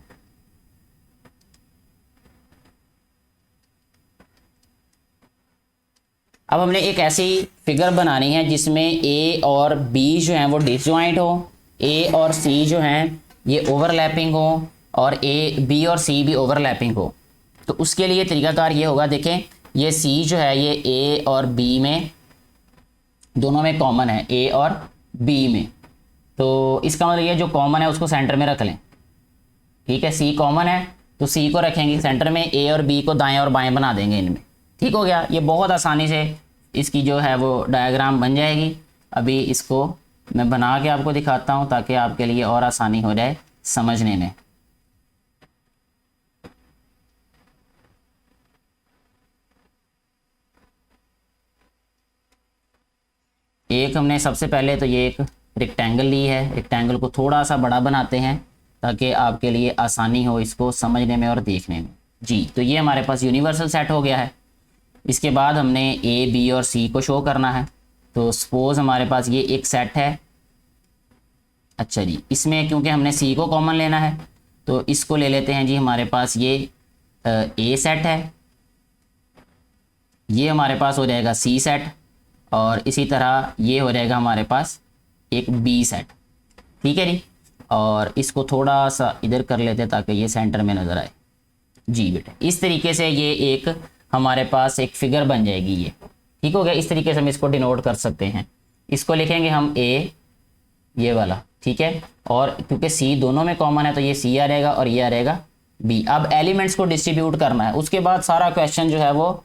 A: अब हमने एक ऐसी फिगर बनानी है जिसमें ए और बी जो हैं वो डिसजॉइंट हो, ए और सी जो हैं ये ओवरलैपिंग हो, और ए बी और सी भी ओवरलैपिंग हो। तो उसके लिए तरीकाकार ये होगा, देखें ये सी जो है ये ए और बी में दोनों में कॉमन है, ए और बी में। तो इसका मतलब ये जो कॉमन है उसको सेंटर में रख लें, ठीक है। सी कॉमन है तो सी को रखेंगे सेंटर में, ए और बी को दाएं और बाएं बना देंगे इनमें। ठीक हो गया। ये बहुत आसानी से इसकी जो है वो डायग्राम बन जाएगी। अभी इसको मैं बना के आपको दिखाता हूँ ताकि आपके लिए और आसानी हो जाए समझने में। एक हमने सबसे पहले तो ये एक रेक्टेंगल ली है, रेक्टेंगल को थोड़ा सा बड़ा बनाते हैं ताकि आपके लिए आसानी हो इसको समझने में और देखने में। जी, तो ये हमारे पास यूनिवर्सल सेट हो गया है। इसके बाद हमने ए बी और सी को शो करना है। तो सपोज हमारे पास ये एक सेट है। अच्छा जी, इसमें क्योंकि हमने सी को कॉमन लेना है तो इसको ले लेते हैं जी। हमारे पास ये ए सेट है, ये हमारे पास हो जाएगा सी सेट, और इसी तरह ये हो जाएगा हमारे पास एक बी सेट। ठीक है जी, और इसको थोड़ा सा इधर कर लेते हैं ताकि ये सेंटर में नज़र आए। जी बेटा, इस तरीके से ये एक हमारे पास एक फिगर बन जाएगी ये। ठीक हो गया, इस तरीके से हम इसको डिनोट कर सकते हैं। इसको लिखेंगे हम ए, ये वाला। ठीक है, और क्योंकि सी दोनों में कॉमन है तो ये सी आ रहेगा और ये आ रहेगा बी। अब एलिमेंट्स को डिस्ट्रीब्यूट करना है, उसके बाद सारा क्वेश्चन जो है वो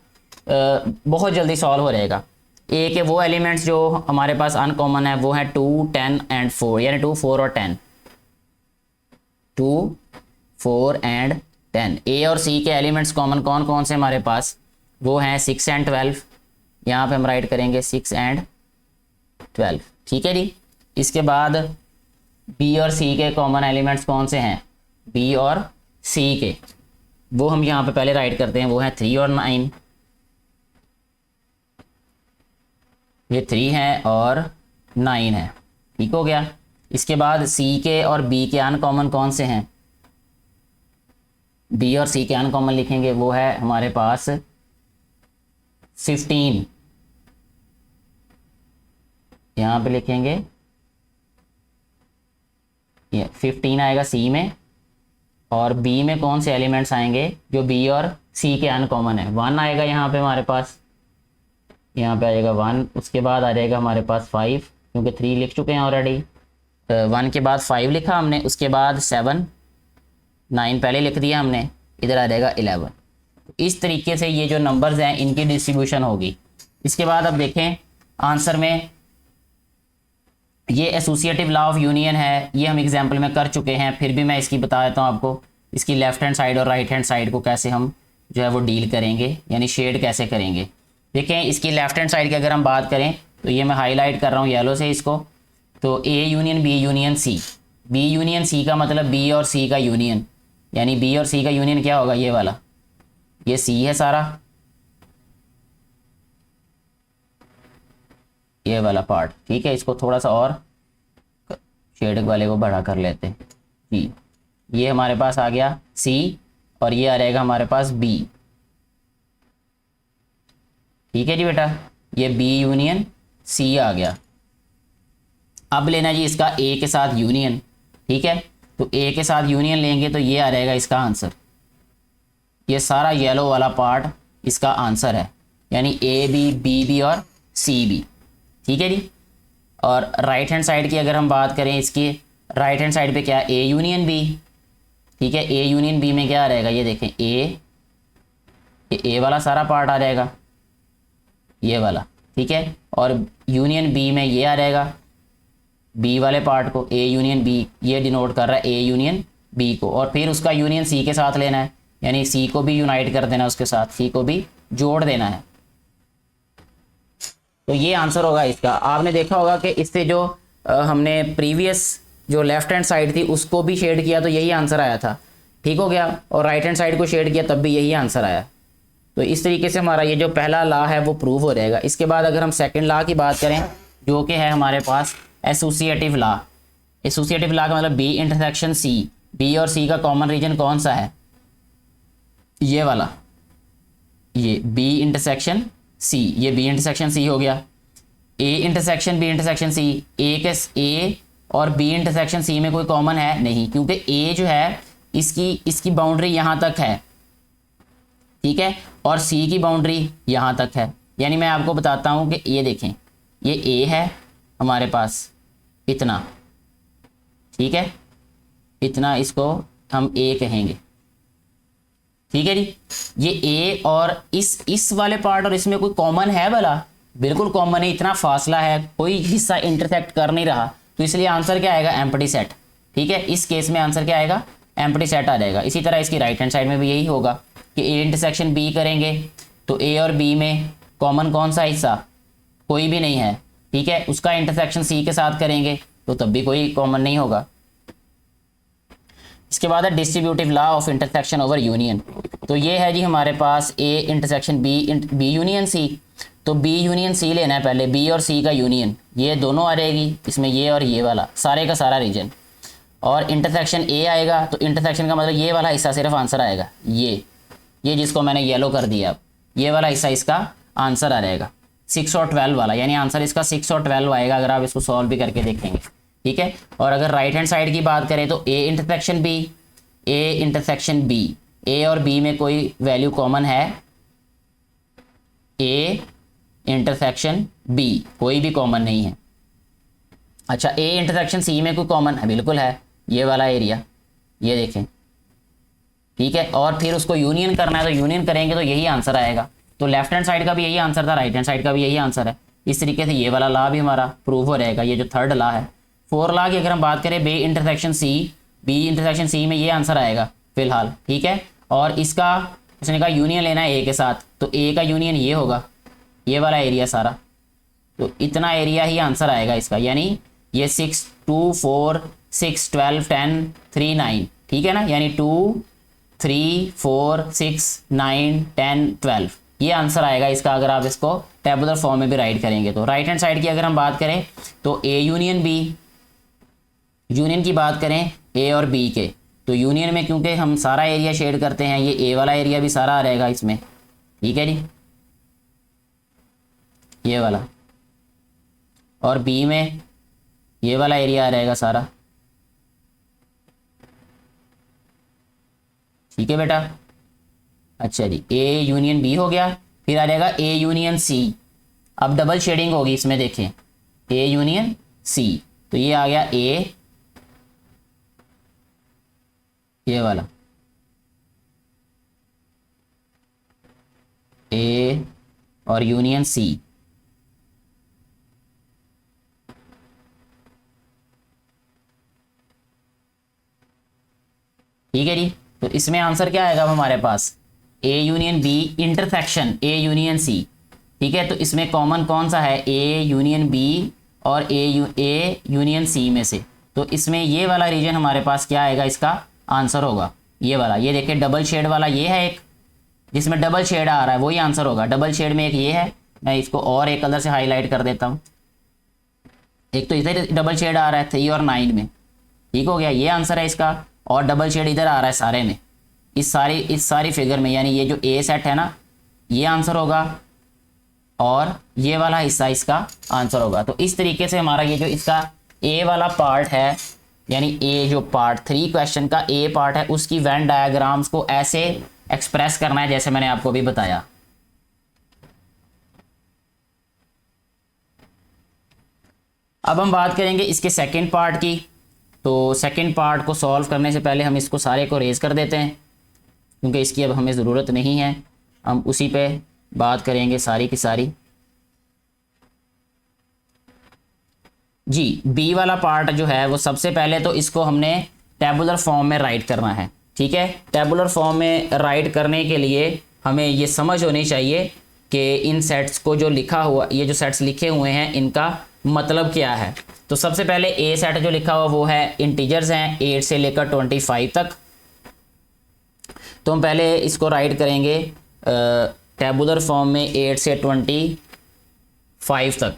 A: बहुत जल्दी सॉल्व हो जाएगा। ए के वो एलिमेंट्स जो हमारे पास अनकॉमन है वो है 2, 10 एंड 4, यानी 2, 4 और 10। 2, 4 एंड 10। ए और सी के एलिमेंट्स कॉमन कौन कौन से हमारे पास, वो हैं 6 एंड 12। यहाँ पे हम राइट करेंगे 6 एंड 12। ठीक है जी, इसके बाद बी और सी के कॉमन एलिमेंट्स कौन से हैं, बी और सी के, वो हम यहाँ पे पहले राइट करते हैं, वो हैं 3 और 9। ये 3 है और 9 है। ठीक हो गया, इसके बाद सी के और बी के अनकॉमन कौन से हैं, बी और सी के अनकॉमन लिखेंगे, वो है हमारे पास 15। यहाँ पे लिखेंगे ये 15 आएगा सी में, और बी में कौन से एलिमेंट्स आएंगे जो बी और सी के अनकॉमन है, 1 आएगा यहाँ पे हमारे पास, यहाँ पे आ जाएगा 1। उसके बाद आ जाएगा हमारे पास 5, क्योंकि 3 लिख चुके हैं ऑलरेडी। 1 के बाद 5 लिखा हमने, उसके बाद 7, 9 पहले लिख दिया हमने, इधर आ जाएगा 11। इस तरीके से ये जो नंबर्स हैं इनकी डिस्ट्रीब्यूशन होगी। इसके बाद अब देखें आंसर में, ये एसोसिएटिव लॉ ऑफ यूनियन है, ये हम एग्जाम्पल में कर चुके हैं, फिर भी मैं इसकी बता देता हूँ आपको, इसकी लेफ्ट हैंड साइड और राइट हैंड साइड को कैसे हम जो है वो डील करेंगे, यानी शेड कैसे करेंगे। देखें इसकी लेफ्ट हैंड साइड की अगर हम बात करें तो ये मैं हाईलाइट कर रहा हूँ येलो से इसको, तो A union B union C. B union C का मतलब बी और सी का यूनियन, यानी बी और सी का यूनियन क्या होगा, ये वाला, ये सी है सारा, ये वाला पार्ट। ठीक है, इसको थोड़ा सा और शेड वाले को बड़ा कर लेते हैं जी। ये हमारे पास आ गया सी, और ये आ रहेगा हमारे पास बी। ठीक है जी बेटा, ये बी यूनियन सी आ गया। अब लेना जी इसका ए के साथ यूनियन। ठीक है, तो ए के साथ यूनियन लेंगे तो ये आ रहेगा इसका आंसर, ये सारा येलो वाला पार्ट इसका आंसर है, यानी ए बी, बी बी और सी बी। ठीक है जी, और राइट हैंड साइड की अगर हम बात करें, इसकी राइट हैंड साइड पे क्या, ए यूनियन बी। ठीक है, ए यूनियन बी में क्या आ रहेगा, ये देखें ए वाला सारा पार्ट आ जाएगा, ये वाला। ठीक है, और यूनियन बी में ये आ जाएगा, बी वाले पार्ट को, ए यूनियन बी, ये डिनोट कर रहा है ए यूनियन बी को, और फिर उसका यूनियन सी के साथ लेना है, यानी सी को भी यूनाइट कर देना, उसके साथ सी को भी जोड़ देना है। तो ये आंसर होगा इसका। आपने देखा होगा कि इससे जो हमने प्रीवियस जो लेफ्ट हैंड साइड थी उसको भी शेड किया तो यही आंसर आया था। ठीक हो गया, और राइट हैंड साइड को शेड किया तब भी यही आंसर आया। तो इस तरीके से हमारा ये जो पहला लॉ है वो प्रूव हो जाएगा। इसके बाद अगर हम सेकंड लॉ की बात करें जो कि है हमारे पास एसोसिएटिव लॉ। एसोसिएटिव लॉ का मतलब बी इंटरसेक्शन सी, बी और सी का कॉमन रीजन कौन सा है, ये वाला, ये बी इंटरसेक्शन सी, ये बी इंटरसेक्शन सी हो गया। A intersection B intersection C, A और बी इंटरसेक्शन सी में कोई कॉमन है नहीं, क्योंकि ए जो है इसकी बाउंड्री यहाँ तक है। ठीक है, और सी की बाउंड्री यहाँ तक है। यानी मैं आपको बताता हूँ कि ये देखें, ये ए है हमारे पास इतना, ठीक है, इतना, इसको हम ए कहेंगे। ठीक है जी, ये ए और इस वाले पार्ट और इसमें कोई कॉमन है भला, बिल्कुल कॉमन है, इतना फासला है, कोई हिस्सा इंटरसेक्ट कर नहीं रहा, तो इसलिए आंसर क्या आएगा, एम्प्टी सेट। ठीक है, इस केस में आंसर क्या आएगा, एम्प्टी सेट आ जाएगा। इसी तरह इसकी राइट हैंड साइड में भी यही होगा कि ए इंटरसेक्शन बी करेंगे तो ए और बी में कॉमन कौन सा हिस्सा, कोई भी नहीं है। ठीक है, उसका इंटरसेक्शन सी के साथ करेंगे तो तब भी कोई कॉमन नहीं होगा। इसके बाद है distributive law of intersection over union. तो ये है जी हमारे पास A intersection B union C. तो बी यूनियन सी लेना है पहले, बी और सी का यूनियन, ये दोनों आ रहेगी इसमें, ये और ये वाला सारे का सारा रीजन। और इंटरसेक्शन ए आएगा तो इंटरसेक्शन का मतलब ये वाला हिस्सा सिर्फ आंसर आएगा, ये जिसको मैंने येलो कर दिया, अब ये वाला हिस्सा इसका आंसर आ रहेगा 6 और 12 वाला, यानी आंसर इसका 6 और 12 आएगा अगर आप इसको सॉल्व भी करके देखेंगे। ठीक है, और अगर राइट हैंड साइड की बात करें तो ए इंटरसेक्शन बी, ए और बी में कोई वैल्यू कॉमन है, ए इंटरसेक्शन बी कोई भी कॉमन नहीं है। अच्छा, ए इंटरसेक्शन सी में कोई कॉमन है, बिल्कुल है, ये वाला एरिया, ये देखें। ठीक है, और फिर उसको यूनियन करना है तो यूनियन करेंगे तो यही आंसर आएगा। तो लेफ्ट हैंड साइड का भी यही आंसर था, राइट हैंड साइड का भी यही आंसर है। इस तरीके से ये वाला लॉ भी हमारा प्रूव हो रहेगा, ये जो थर्ड लॉ है। 4 लॉ की अगर हम बात करें, बी इंटरसेक्शन सी में ये आंसर आएगा फिलहाल। ठीक है, और इसका उसने कहा यूनियन लेना है ए के साथ, तो ए का यूनियन ये होगा, ये वाला एरिया सारा, तो इतना एरिया ही आंसर आएगा इसका, यानी ये 6 2 4 6 12 10 3 9। ठीक है ना, यानी 2 3 4 6 9 10 12 ये आंसर आएगा इसका, अगर आप इसको टेबुलर फॉर्म में भी राइट करेंगे तो। राइट हैंड साइड की अगर हम बात करें तो ए यूनियन बी, यूनियन की बात करें ए और बी के, तो यूनियन में क्योंकि हम सारा एरिया शेड करते हैं, ये ए वाला एरिया भी सारा आ रहेगा इसमें। ठीक है जी, ये वाला, और बी में ये वाला एरिया आ रहेगा सारा। ठीक है बेटा, अच्छा जी, ए यूनियन बी हो गया, फिर आ जाएगा ए यूनियन सी। अब डबल शेडिंग होगी इसमें, देखें, ए यूनियन सी, तो ये आ गया ए, ये वाला ए और यूनियन सी। ठीक है जी, तो इसमें आंसर क्या आएगा अब हमारे पास, A union B intersection A union C. ठीक है, तो इसमें कॉमन कौन सा है, ए यूनियन बी और ए यूनियन सी में से, तो इसमें ये वाला रीजन हमारे पास क्या आएगा, इसका आंसर होगा ये वाला। ये देखिए डबल शेड वाला ये है एक, जिसमें डबल शेड आ रहा है वही आंसर होगा। डबल शेड में एक ये है, मैं इसको और एक कलर से हाईलाइट कर देता हूँ, एक तो इधर डबल शेड आ रहा है 3 और 9 में। ठीक हो गया, ये आंसर है इसका, और डबल शेड इधर आ रहा है सारे में, इस सारी फिगर में, यानी ये जो ए सेट है ना, ये आंसर होगा, और ये वाला हिस्सा इसका आंसर होगा। तो इस तरीके से हमारा ये जो इसका ए वाला पार्ट है, यानी ए जो पार्ट 3 क्वेश्चन का ए पार्ट है, उसकी वेन डायग्राम्स को ऐसे एक्सप्रेस करना है जैसे मैंने आपको भी बताया। अब हम बात करेंगे इसके सेकंड पार्ट की। तो सेकंड पार्ट को सॉल्व करने से पहले हम इसको सारे को रेज कर देते हैं, क्योंकि इसकी अब हमें ज़रूरत नहीं है, हम उसी पे बात करेंगे सारी की सारी। जी, बी वाला पार्ट जो है वो सबसे पहले तो इसको हमने टेबुलर फॉर्म में राइट करना है। ठीक है, टेबुलर फॉर्म में राइट करने के लिए हमें ये समझ होनी चाहिए कि इन सेट्स को जो लिखा हुआ, ये जो सेट्स लिखे हुए हैं इनका मतलब क्या है। तो सबसे पहले ए सेट जो लिखा हुआ वो है इंटीजर्स हैं 8 से लेकर 25 तक। तो हम पहले इसको राइट करेंगे टेबुलर फॉर्म में 8 से 25 तक,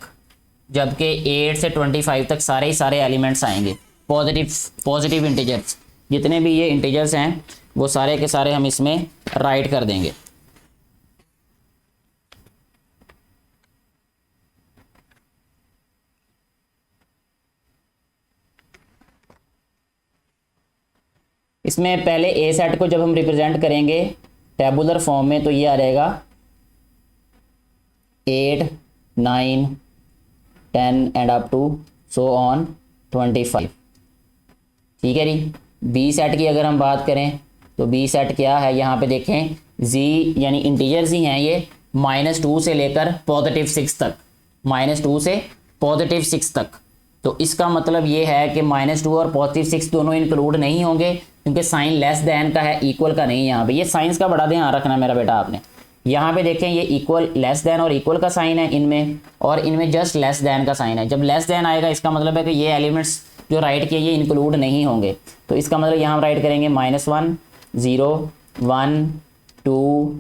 A: जबकि 8 से 25 तक सारे ही सारे एलिमेंट्स आएंगे पॉजिटिव इंटीजर्स, जितने भी ये इंटीजर्स हैं वो सारे के सारे हम इसमें राइट कर देंगे। इसमें पहले ए सेट को जब हम रिप्रेजेंट करेंगे टेबुलर फॉर्म में तो ये आ जाएगा 8 9 10 and up to so on 25। ठीक है जी। बी सेट की अगर हम बात करें तो बी सेट क्या है, यहाँ पे देखें जी यानी इंटीजर्स ही हैं ये, -2 से लेकर +6 तक, -2 से +6 तक। तो इसका मतलब ये है कि -2 और +6 दोनों इंक्लूड नहीं होंगे, क्योंकि साइन लेस देन का है, इक्वल का नहीं। यहाँ पे ये साइंस का बड़ा ध्यान रखना मेरा बेटा आपने। यहाँ पे देखें ये इक्वल, लेस देन और इक्वल का साइन है इनमें, और इनमें जस्ट लेस देन का साइन है। जब लेस देन आएगा इसका मतलब है कि ये एलिमेंट्स जो राइट किए ये इंक्लूड नहीं होंगे। तो इसका मतलब यहाँ हम राइट करेंगे -1 0 1 2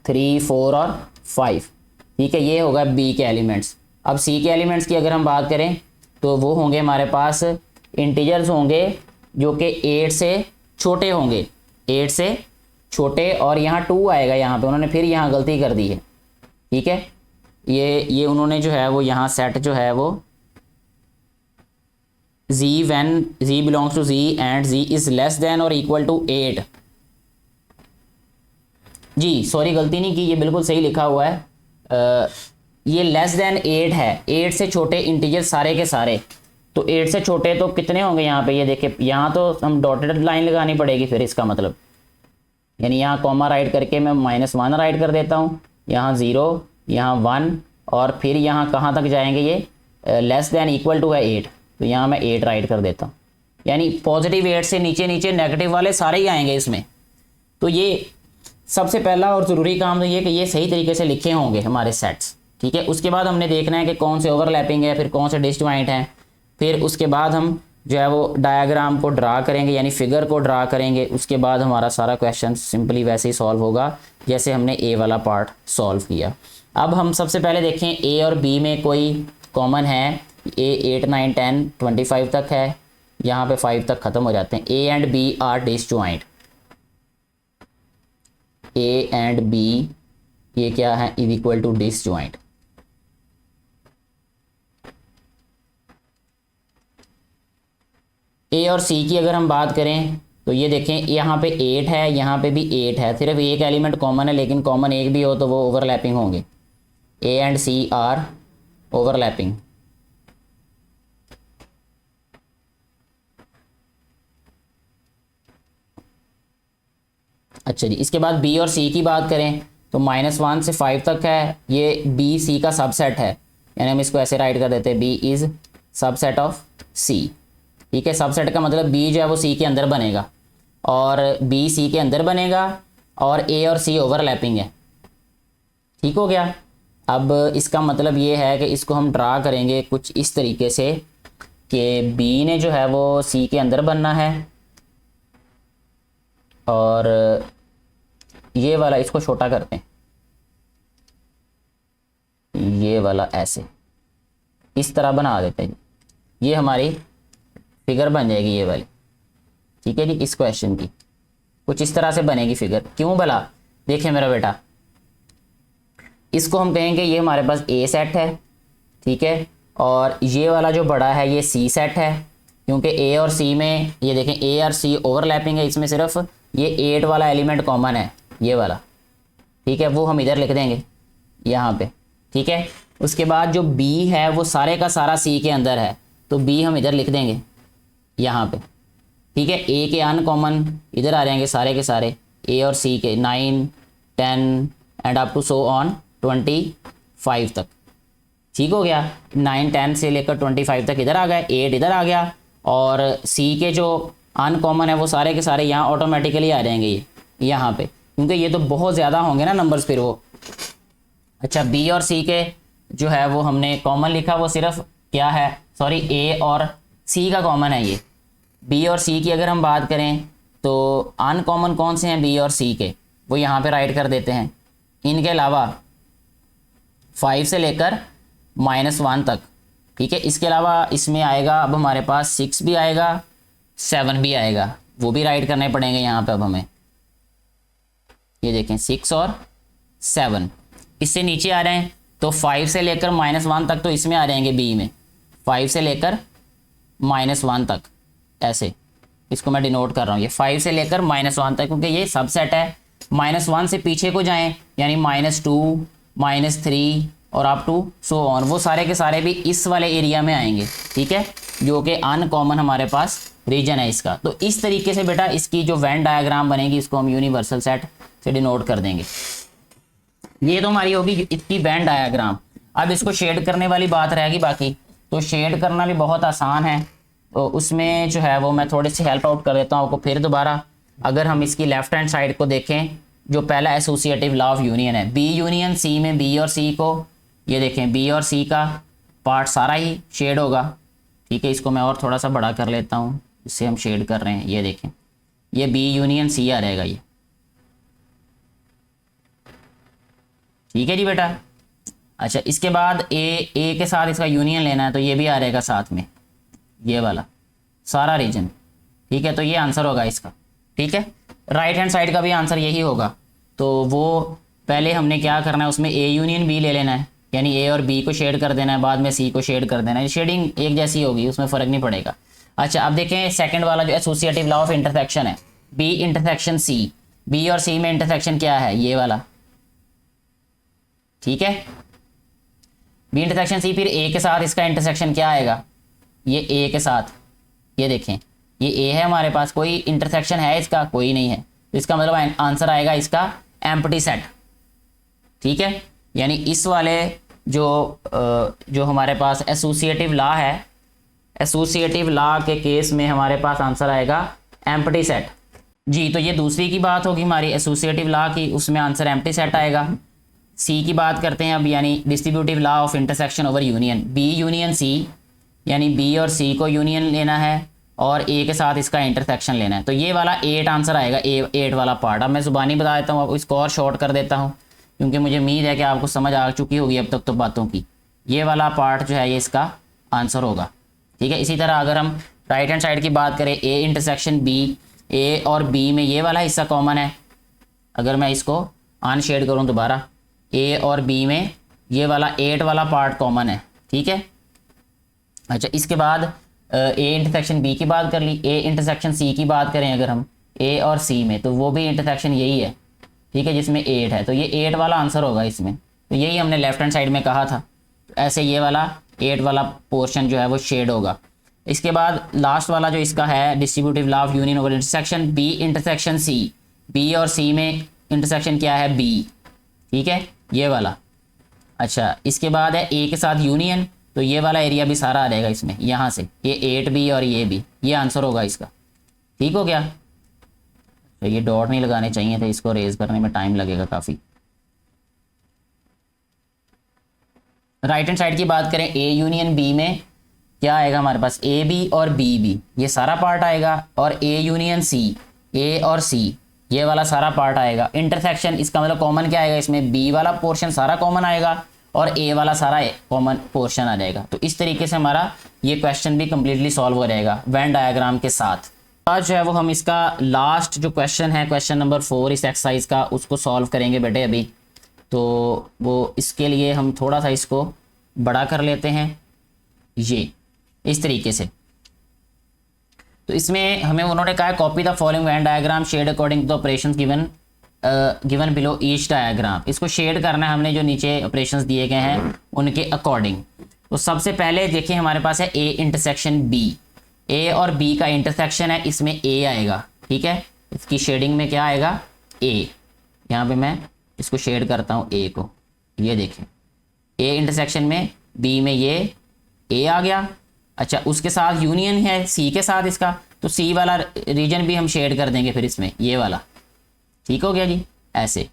A: 3 4 और 5। ठीक है, ये होगा बी के एलिमेंट्स। अब सी के एलिमेंट्स की अगर हम बात करें तो वो होंगे हमारे पास इंटीजर्स होंगे जो कि 8 से छोटे होंगे, 8 से छोटे, और यहाँ 2 आएगा। यहाँ पे उन्होंने फिर यहाँ गलती कर दी है। ठीक है, ये उन्होंने जो है वो यहाँ सेट जो है वो z when z belongs to z and z is less than or equal to 8। जी सॉरी, गलती नहीं की, ये बिल्कुल सही लिखा हुआ है। ये लेस देन 8 है, 8 से छोटे इंटीजर सारे के सारे। तो 8 से छोटे तो कितने होंगे यहाँ पे, ये देखिए यहाँ तो हम डॉटेड लाइन लगानी पड़ेगी फिर इसका मतलब, यानी यहाँ कॉमा राइट करके मैं -1 राइट कर देता हूँ, यहाँ 0, यहाँ 1, और फिर यहाँ कहाँ तक जाएंगे, ये लेस देन इक्वल टू है 8, तो यहाँ मैं 8 राइट कर देता हूँ। यानी +8 से नीचे नीचे नेगेटिव वाले सारे ही आएंगे इसमें। तो ये सबसे पहला और ज़रूरी काम तो ये कि ये सही तरीके से लिखे होंगे हमारे सेट्स। ठीक है, उसके बाद हमने देखना है कि कौन से ओवरलैपिंग है, फिर कौन से डिसजॉइंट हैं, फिर उसके बाद हम जो है वो डायग्राम को ड्रा करेंगे, यानी फिगर को ड्रा करेंगे। उसके बाद हमारा सारा क्वेश्चन सिंपली वैसे ही सॉल्व होगा जैसे हमने ए वाला पार्ट सॉल्व किया। अब हम सबसे पहले देखें ए और बी में कोई कॉमन है। ए 8 9 10 25 तक है, यहाँ पे 5 तक ख़त्म हो जाते हैं। A and B are disjoint, A and B ये क्या है, is equal to disjoint. A और सी की अगर हम बात करें तो ये देखें यहाँ पे 8 है, यहाँ पे भी 8 है, सिर्फ एक एलिमेंट कॉमन है, लेकिन कॉमन एक भी हो तो वो ओवरलैपिंग होंगे। A and C are overlapping. अच्छा जी, इसके बाद बी और सी की बात करें तो -1 से 5 तक है, ये बी सी का सबसेट है, यानी हम इसको ऐसे राइट कर देते हैं, बी इज़ सबसेट ऑफ सी। ठीक है, सबसेट का मतलब बी जो है वो सी के अंदर बनेगा और बी सी के अंदर बनेगा, और ए और सी ओवरलैपिंग है। ठीक हो गया। अब इसका मतलब ये है कि इसको हम ड्रा करेंगे कुछ इस तरीके से कि बी ने जो है वो सी के अंदर बनना है, और ये वाला इसको छोटा करते हैं, ये वाला ऐसे इस तरह बना देते हैं। ये हमारी फिगर बन जाएगी ये वाली। ठीक है जी, इस क्वेश्चन की कुछ इस तरह से बनेगी फिगर। क्यों भला, देखिए मेरा बेटा, इसको हम कहेंगे ये हमारे पास ए सेट है। ठीक है, और ये वाला जो बड़ा है ये सी सेट है, क्योंकि ए और सी में ये देखें ए और सी ओवरलैपिंग है, इसमें सिर्फ ये 8 वाला एलिमेंट कॉमन है, ये वाला। ठीक है, वो हम इधर लिख देंगे यहाँ पे। ठीक है, उसके बाद जो बी है वो सारे का सारा सी के अंदर है, तो बी हम इधर लिख देंगे यहाँ पे। ठीक है, ए के अनकॉमन इधर आ जाएंगे सारे के सारे, ए और सी के 9 10 and up to so on 25 तक। ठीक हो गया, 9 10 से लेकर 25 तक इधर आ गया, 8 इधर आ गया, और सी के जो अनकॉमन है वो सारे के सारे यहाँ ऑटोमेटिकली आ जाएंगे ये यहाँ पे, क्योंकि ये तो बहुत ज़्यादा होंगे ना नंबर्स फिर वो। अच्छा, बी और सी के जो है वो हमने कॉमन लिखा, वो सिर्फ क्या है, सॉरी ए और सी का कॉमन है ये। बी और सी की अगर हम बात करें तो अनकॉमन कौन से हैं बी और सी के, वो यहाँ पे राइट कर देते हैं। इनके अलावा 5 से लेकर -1 तक। ठीक है, इसके अलावा इसमें आएगा अब हमारे पास 6 भी आएगा, 7 भी आएगा, वो भी राइट करने पड़ेंगे यहाँ पे अब हमें। ये देखें 6 और 7 इससे नीचे आ रहे हैं, तो 5 से लेकर -1 तक तो इसमें आ जाएंगे बी में, 5 से लेकर -1 तक ऐसे, इसको मैं डिनोट कर रहा हूँ, ये 5 से लेकर -1 तक, क्योंकि ये सबसेट है। -1 से पीछे को जाएं यानी -2 -3 और अप टू सो ऑन, वो सारे के सारे भी इस वाले एरिया में आएंगे। ठीक है, जो कि अनकॉमन हमारे पास रीजन है इसका। तो इस तरीके से बेटा इसकी जो वेन डायग्राम बनेगी इसको हम यूनिवर्सल सेट से डिनोट कर देंगे। ये तो हमारी होगी इसकी वेन डायग्राम। अब इसको शेड करने वाली बात रहेगी बाकी। तो शेड करना भी बहुत आसान है, तो उसमें जो है वो मैं थोड़ी सी हेल्प आउट कर देता हूँ आपको फिर दोबारा। अगर हम इसकी लेफ्ट हैंड साइड को देखें, जो पहला एसोसिएटिव लॉ ऑफ यूनियन है, बी यूनियन सी में बी और सी को, ये देखें बी और सी का पार्ट सारा ही शेड होगा। ठीक है, इसको मैं और थोड़ा सा बड़ा कर लेता हूँ, इससे हम शेड कर रहे हैं। ये देखें, ये बी यूनियन सी आ रहेगा ये। ठीक है जी बेटा। अच्छा, इसके बाद ए के साथ इसका यूनियन लेना है, तो ये भी आ रहेगा साथ में, ये वाला सारा रीजन। ठीक है, तो ये आंसर होगा इसका। ठीक है, राइट हैंड साइड का भी आंसर यही होगा। तो वो पहले हमने क्या करना है, उसमें ए यूनियन बी ले लेना है, यानी ए और बी को शेड कर देना है, बाद में सी को शेड कर देना है। शेडिंग एक जैसी होगी, उसमें फ़र्क नहीं पड़ेगा। अच्छा, अब देखें सेकंड वाला जो एसोसिएटिव लॉ ऑफ इंटरसेक्शन है, बी इंटरसेक्शन सी, बी और सी में इंटरसेक्शन क्या है, ये वाला। ठीक है, बी इंटरसेक्शन सी, फिर ए के साथ इसका इंटरसेक्शन क्या आएगा, ये ए के साथ, ये देखें ये ए है हमारे पास, कोई इंटरसेक्शन है इसका, कोई नहीं है, तो इसका मतलब आंसर आएगा इसका एम्प्टी सेट। ठीक है, यानी इस वाले जो हमारे पास एसोसिएटिव लॉ है, एसोसिएटिव लॉ के केस में हमारे पास आंसर आएगा एम्प्टी सेट जी। तो ये दूसरी की बात होगी हमारी एसोसिएटिव लॉ की, उसमें आंसर एम्प्टी सेट आएगा। सी की बात करते हैं अब, यानी distributive law of intersection over union, B union C, यानी बी और सी को यूनियन लेना है और ए के साथ इसका इंटरसेक्शन लेना है। तो ये वाला 8 आंसर आएगा, ए 8 वाला पार्ट। अब मैं ज़ुबानी बता देता हूँ आपको, इसको और शॉर्ट कर देता हूँ क्योंकि मुझे उम्मीद है कि आपको समझ आ चुकी होगी अब तक तो बातों की। ये वाला पार्ट जो है ये इसका आंसर होगा। ठीक है, इसी तरह अगर हम राइट हैंड साइड की बात करें, ए इंटरसेक्शन बी, ए और बी में ये वाला हिस्सा कॉमन है। अगर मैं इसको अनशेड करूँ दोबारा, ए और बी में ये वाला 8 वाला पार्ट कॉमन है। ठीक है, अच्छा इसके बाद ए इंटरसेक्शन बी की बात कर ली, ए इंटरसेक्शन सी की बात करें अगर हम ए और सी में, तो वो भी इंटरसेक्शन यही है। ठीक है, जिसमें 8 है, तो ये 8 वाला आंसर होगा इसमें। तो यही हमने लेफ्ट हैंड साइड में कहा था, ऐसे ये वाला 8 वाला पोर्शन जो है वो शेड होगा। इसके बाद लास्ट वाला जो इसका है distributive law of union over intersection, B intersection C, B और सी में इंटरसेक्शन क्या है, बी। ठीक है, ये वाला। अच्छा, इसके बाद है ए के साथ यूनियन, तो ये वाला एरिया भी सारा आ जाएगा इसमें, यहाँ से ये 8 भी और ये भी, ये आंसर होगा इसका। ठीक हो गया। तो ये डॉट नहीं लगाने चाहिए थे, इसको रेज करने में टाइम लगेगा काफ़ी। राइट हैंड साइड की बात करें, ए यूनियन बी में क्या आएगा हमारे पास, ए बी और बी बी, ये सारा पार्ट आएगा। और ए यूनियन सी, ए और सी, ये वाला सारा पार्ट आएगा। इंटरसेक्शन, इसका मतलब कॉमन क्या आएगा इसमें, बी वाला पोर्शन सारा कॉमन आएगा और ए वाला सारा कॉमन पोर्शन आ जाएगा। तो इस तरीके से हमारा ये क्वेश्चन भी कम्प्लीटली सॉल्व हो जाएगा वेन डायग्राम के साथ। आज जो है वो हम इसका लास्ट जो क्वेश्चन है, क्वेश्चन नंबर 4 इस एक्सरसाइज का, उसको सॉल्व करेंगे बेटे अभी। तो वो इसके लिए हम थोड़ा सा इसको बड़ा कर लेते हैं, ये इस तरीके से। तो इसमें हमें उन्होंने कहा है copy the following Venn diagram shade according to the operations given below each diagram. इसको शेड करना है हमने, जो नीचे ऑपरेशंस दिए गए हैं उनके अकॉर्डिंग। तो सबसे पहले देखिए हमारे पास है ए इंटरसेक्शन बी, ए और बी का इंटरसेक्शन है, इसमें ए आएगा। ठीक है, इसकी शेडिंग में क्या आएगा, ए। यहाँ पे मैं इसको शेड करता हूँ ए को, ये देखें ए इंटरसेक्शन में बी में ये ए आ गया। अच्छा, उसके साथ यूनियन है सी के साथ इसका, तो सी वाला रीजन भी हम शेड कर देंगे फिर इसमें, ये वाला। ठीक हो गया जी, ऐसे।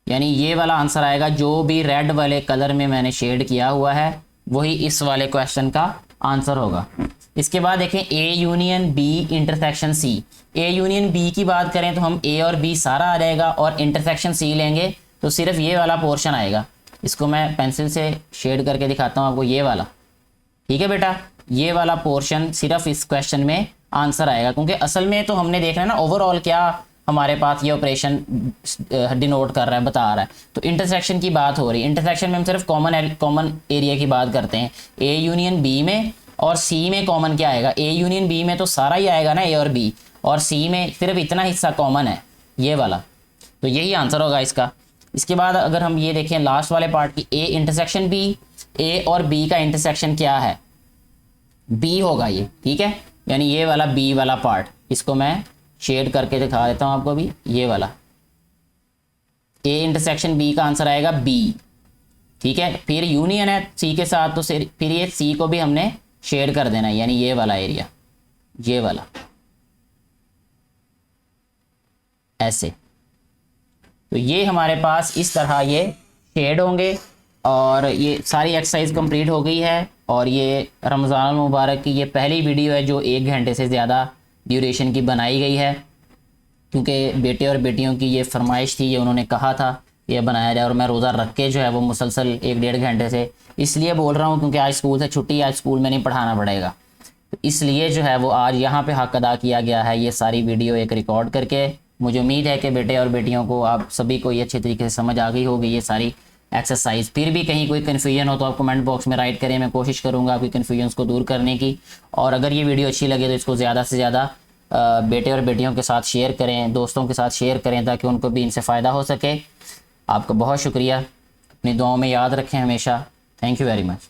A: यानी ये वाला आंसर आएगा, जो भी रेड वाले कलर में मैंने शेड किया हुआ है वही इस वाले क्वेश्चन का आंसर होगा। इसके बाद देखें A union B intersection C, A union B की बात करें तो हम ए और बी सारा आ जाएगा, और इंटरसेक्शन सी लेंगे तो सिर्फ ये वाला पोर्शन आएगा। इसको मैं पेंसिल से शेड करके दिखाता हूँ आपको, ये वाला। ठीक है बेटा, ये वाला पोर्शन सिर्फ इस क्वेश्चन में आंसर आएगा, क्योंकि असल में तो हमने देखना है ना ओवरऑल क्या हमारे पास ये ऑपरेशन डिनोट कर रहा है, बता रहा है। तो इंटरसेक्शन की बात हो रही है, इंटरसेक्शन में हम सिर्फ कॉमन एरिया की बात करते हैं। ए यूनियन बी में और सी में कॉमन क्या आएगा, ए यूनियन बी में तो सारा ही आएगा ना ए और बी, और सी में सिर्फ इतना हिस्सा कॉमन है, ये वाला। तो यही आंसर होगा इसका। इसके बाद अगर हम ये देखें लास्ट वाले पार्ट की, ए इंटरसेक्शन बी, ए और बी का इंटरसेक्शन क्या है, बी होगा ये। ठीक है, यानी ये वाला बी वाला पार्ट, इसको मैं शेड करके दिखा देता हूँ आपको भी, ये वाला। ए इंटरसेक्शन बी का आंसर आएगा बी। ठीक है, फिर यूनियन है सी के साथ, तो फिर ये सी को भी हमने शेड कर देना है, यानी ये वाला एरिया, ये वाला ऐसे। तो ये हमारे पास इस तरह ये शेड होंगे। और ये सारी एक्सरसाइज कंप्लीट हो गई है। और ये रमज़ान मुबारक की ये पहली वीडियो है जो 1 घंटे से ज़्यादा ड्यूरेशन की बनाई गई है, क्योंकि बेटे और बेटियों की ये फरमाइश थी, ये उन्होंने कहा था ये बनाया जाए। और मैं रोज़ा रख के जो है वो मुसलसल 1-1.5 घंटे से इसलिए बोल रहा हूँ क्योंकि आज स्कूल से छुट्टी, आज स्कूल में नहीं पढ़ाना पड़ेगा, तो इसलिए जो है वो आज यहाँ पे हक अदा किया गया है ये सारी वीडियो एक रिकॉर्ड करके। मुझे उम्मीद है कि बेटे और बेटियों को, आप सभी को ये अच्छे तरीके से समझ आ गई होगी ये सारी एक्सरसाइज। फिर भी कहीं कोई कन्फ्यूजन हो तो आप कमेंट बॉक्स में राइट करें, मैं कोशिश करूँगा आपकी कन्फ्यूजन्स को दूर करने की। और अगर ये वीडियो अच्छी लगे तो इसको ज़्यादा से ज़्यादा बेटे और बेटियों के साथ शेयर करें, दोस्तों के साथ शेयर करें, ताकि उनको भी इनसे फ़ायदा हो सके। आपका बहुत शुक्रिया, अपनी दुआओं में याद रखें हमेशा। Thank you very much.